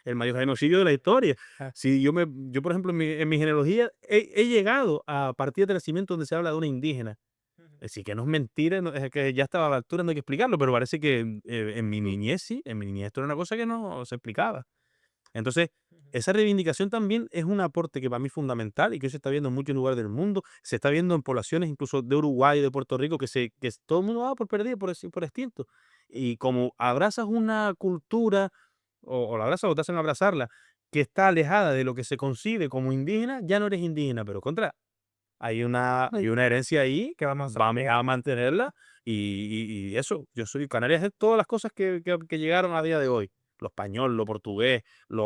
el mayor genocidio de la historia. Ah. Si yo por ejemplo, en mi genealogía he llegado a partir de nacimiento donde se habla de una indígena. Es decir, que no es mentira, es que ya estaba a la altura, no hay que explicarlo, pero parece que en mi niñez sí, en mi niñez esto era una cosa que no se explicaba. Entonces, esa reivindicación también es un aporte que para mí es fundamental y que hoy se está viendo en muchos lugares del mundo, se está viendo en poblaciones incluso de Uruguay, de Puerto Rico, todo el mundo va por perdido, por extinto. Y como abrazas una cultura, o la abrazas o te hacen abrazarla, que está alejada de lo que se concibe como indígena, ya no eres indígena, pero contra, hay una herencia ahí que vamos a mantenerla y eso, yo soy Canarias de todas las cosas que llegaron a día de hoy. Lo español, lo portugués, lo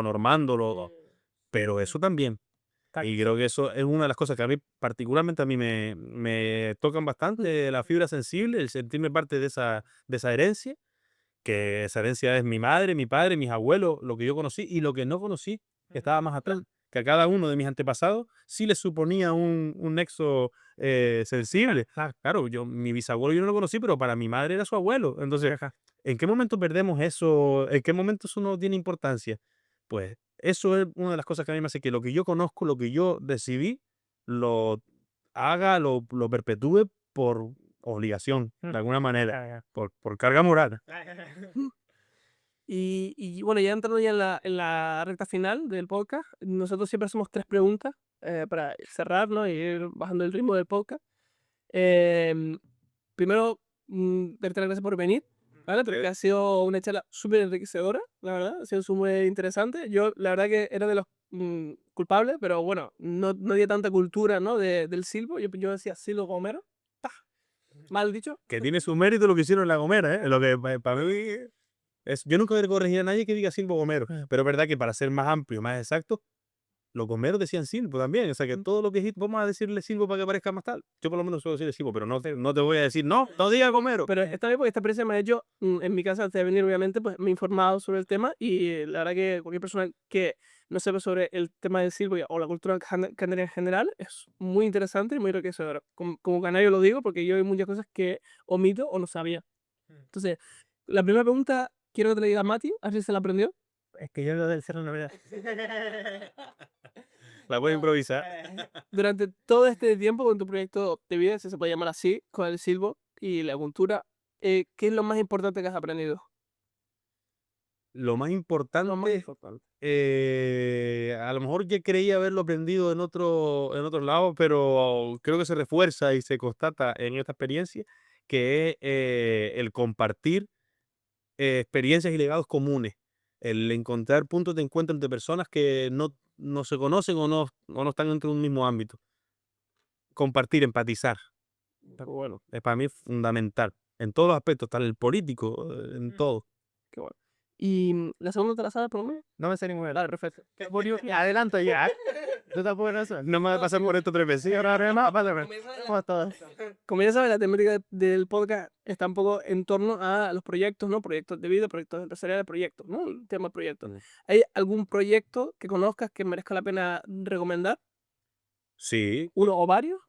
normando, pero eso también. Y creo que eso es una de las cosas que a mí, particularmente a mí, me tocan bastante, la fibra sensible, el sentirme parte de esa herencia, que esa herencia es mi madre, mi padre, mis abuelos, lo que yo conocí y lo que no conocí, que estaba más atrás. Que a cada uno de mis antepasados sí les suponía un nexo sensible. Claro, mi bisabuelo yo no lo conocí, pero para mi madre era su abuelo. Entonces, ¿en qué momento perdemos eso? ¿En qué momento eso no tiene importancia? Pues eso es una de las cosas que a mí me hace que lo que yo conozco, lo que yo decidí, lo lo perpetúe por obligación, de alguna manera, por carga moral. Y bueno, ya entrando ya en la recta final del podcast, nosotros siempre hacemos 3 preguntas para cerrar, ¿no? Y ir bajando el ritmo del podcast. Primero, darte las gracias por venir, ¿vale? Porque ha sido una charla súper enriquecedora, la verdad, ha sido súper interesante. Yo, la verdad que era de los culpables, pero bueno, no había tanta cultura, ¿no? Del silbo. Yo decía silbo gomero. ¡Tah! Mal dicho. Que tiene su mérito lo que hicieron en La Gomera, ¿eh? Lo que para mí yo nunca voy a corregir a nadie que diga silbo gomero, pero es verdad que para ser más amplio, más exacto, los gomeros decían silbo también, o sea que todo lo que vamos a decirle silbo para que parezca más tal. Yo por lo menos suelo decirle silbo, pero no te voy a decir, no diga gomero. Pero está bien porque esta experiencia me ha hecho, en mi casa antes de venir, obviamente, pues me he informado sobre el tema y la verdad que cualquier persona que no sepa sobre el tema del silbo o la cultura canaria en general es muy interesante y muy enriquecedora. Como canario lo digo porque yo hay muchas cosas que omito o no sabía. Entonces, la primera pregunta quiero que te la diga Mati, a ver si se la aprendió. Es que yo lo del cerro no me da. La voy a improvisar. Durante todo este tiempo con tu proyecto de vida, si se puede llamar así, con el silbo y la cultura, ¿qué es lo más importante que has aprendido? Lo más Lo más importante, importante. a lo mejor ya creía haberlo aprendido en otros lados, pero creo que se refuerza y se constata en esta experiencia, que es el compartir experiencias y legados comunes, el encontrar puntos de encuentro entre personas que no se conocen o no están dentro de un mismo ámbito. Compartir, empatizar, Qué bueno, es para mí fundamental, en todos los aspectos, hasta en el político, en todo. qué bueno. ¿Y la segunda te la sabes por lo menos? No me sé ninguna. Dale, perfecto. Adelanto ya. ¿Tú tampoco no sabes? No me va a pasar por esto 3 veces. Sí, ahora más, vale, como todas. Como ya sabes, la temática del podcast está un poco en torno a los proyectos, ¿no? Proyectos de vida, proyectos empresariales, proyectos, ¿no? El tema proyectos. ¿Hay algún proyecto que conozcas que merezca la pena recomendar? Sí, ¿Uno o varios?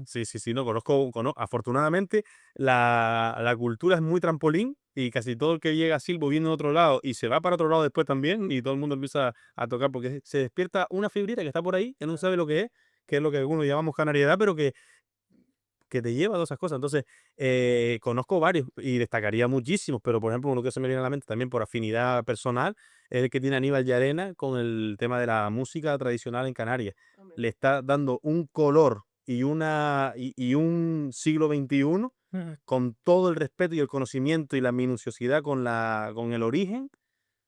sí, no conozco, afortunadamente la cultura es muy trampolín y casi todo el que llega a Silvo viene de otro lado y se va para otro lado después también y todo el mundo empieza a tocar porque se despierta una fibrita que está por ahí, que no sabe lo que es lo que algunos llamamos canariedad, pero que te lleva a todas esas cosas. Entonces, conozco varios y destacaría muchísimos, pero por ejemplo, uno que se me viene a la mente también por afinidad personal es el que tiene Aníbal Llarena con el tema de la música tradicional en Canarias. Le está dando un color y un siglo XXI con todo el respeto y el conocimiento y la minuciosidad con el origen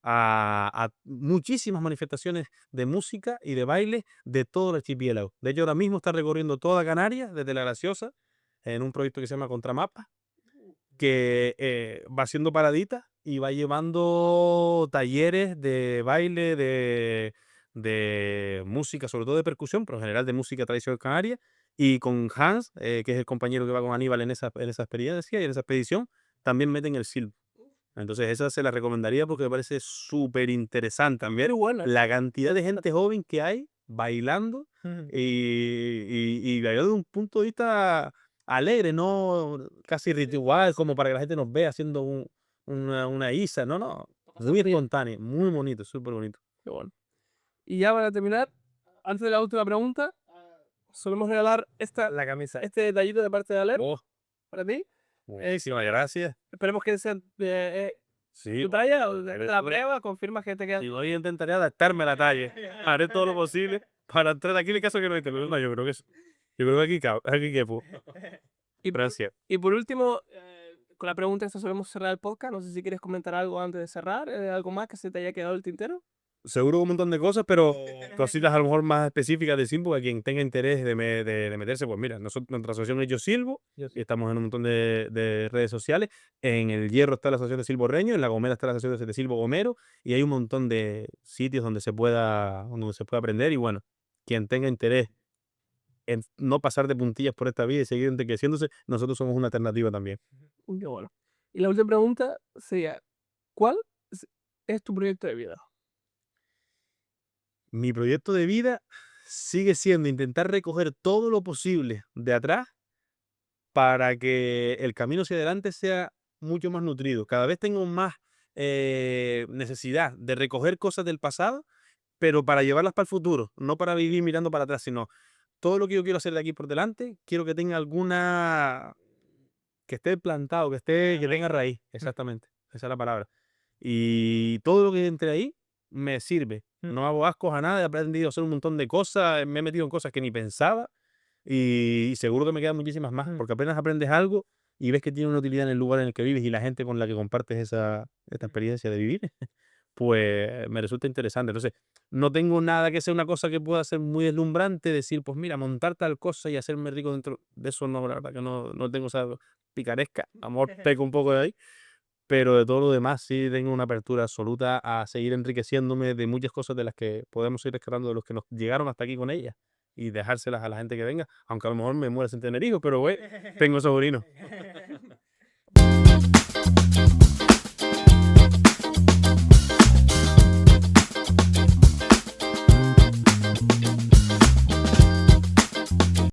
a muchísimas manifestaciones de música y de baile de todo el archipiélago. De hecho, ahora mismo está recorriendo toda Canarias, desde La Graciosa, en un proyecto que se llama Contramapa, que va haciendo paraditas y va llevando talleres de baile, de música, sobre todo de percusión, pero en general de música tradicional canaria, y con Hans, que es el compañero que va con Aníbal en esa experiencia y en esa expedición, también meten el silbo. Entonces esa se la recomendaría porque me parece súper interesante Qué también buena. la cantidad de gente joven que hay bailando y bailando de un punto de vista alegre, no casi ritual como para que la gente nos vea haciendo una isa, no, muy espontáneo, muy bonito, súper bonito. Qué bueno. Y ya para terminar, antes de la última pregunta, solemos regalar La camisa. este detallito de parte de Aler Oh, para ti. muchísimas gracias. Esperemos que sea Sí, tu talla, o eres la tú. prueba, confirma que te queda. Y hoy intentaré adaptarme a la talla. Haré todo lo posible para entrar aquí en el caso que no esté. Pero no, yo creo que aquí quepo. Y por, Gracias. y por último, con la pregunta esta solemos cerrar el podcast. No sé si quieres comentar algo antes de cerrar, algo más que se te haya quedado el tintero. Seguro un montón de cosas, pero cositas a lo mejor más específicas de Silvo, a quien tenga interés de meterse, pues mira, nuestra asociación es Yo Silvo, y estamos en un montón de redes sociales. En el Hierro está la asociación de Silvo Reño, en La Gomera está la asociación de Silvo Gomero, y hay un montón de sitios donde se pueda aprender, y bueno, quien tenga interés en no pasar de puntillas por esta vida y seguir enriqueciéndose, nosotros somos una alternativa también. Qué bueno. Y la última pregunta sería, ¿cuál es tu proyecto de vida? Mi proyecto de vida sigue siendo intentar recoger todo lo posible de atrás para que el camino hacia adelante sea mucho más nutrido. Cada vez tengo más necesidad de recoger cosas del pasado, pero para llevarlas para el futuro, no para vivir mirando para atrás, sino todo lo que yo quiero hacer de aquí por delante, quiero que tenga que esté plantado, que tenga raíz, exactamente, esa es la palabra. Y todo lo que entre ahí me sirve. No hago ascos a nada, he aprendido a hacer un montón de cosas, me he metido en cosas que ni pensaba y seguro que me quedan muchísimas más, porque apenas aprendes algo y ves que tiene una utilidad en el lugar en el que vives y la gente con la que compartes esta experiencia de vivir, pues me resulta interesante. Entonces, no tengo nada que sea una cosa que pueda ser muy deslumbrante, decir, pues mira, montar tal cosa y hacerme rico dentro de eso, no, la verdad que no tengo esa picaresca, amor, peco un poco de ahí, pero de todo lo demás sí tengo una apertura absoluta a seguir enriqueciéndome de muchas cosas de las que podemos ir rescatando de los que nos llegaron hasta aquí con ellas y dejárselas a la gente que venga, aunque a lo mejor me muera sin tener hijos, pero güey, tengo sobrinos.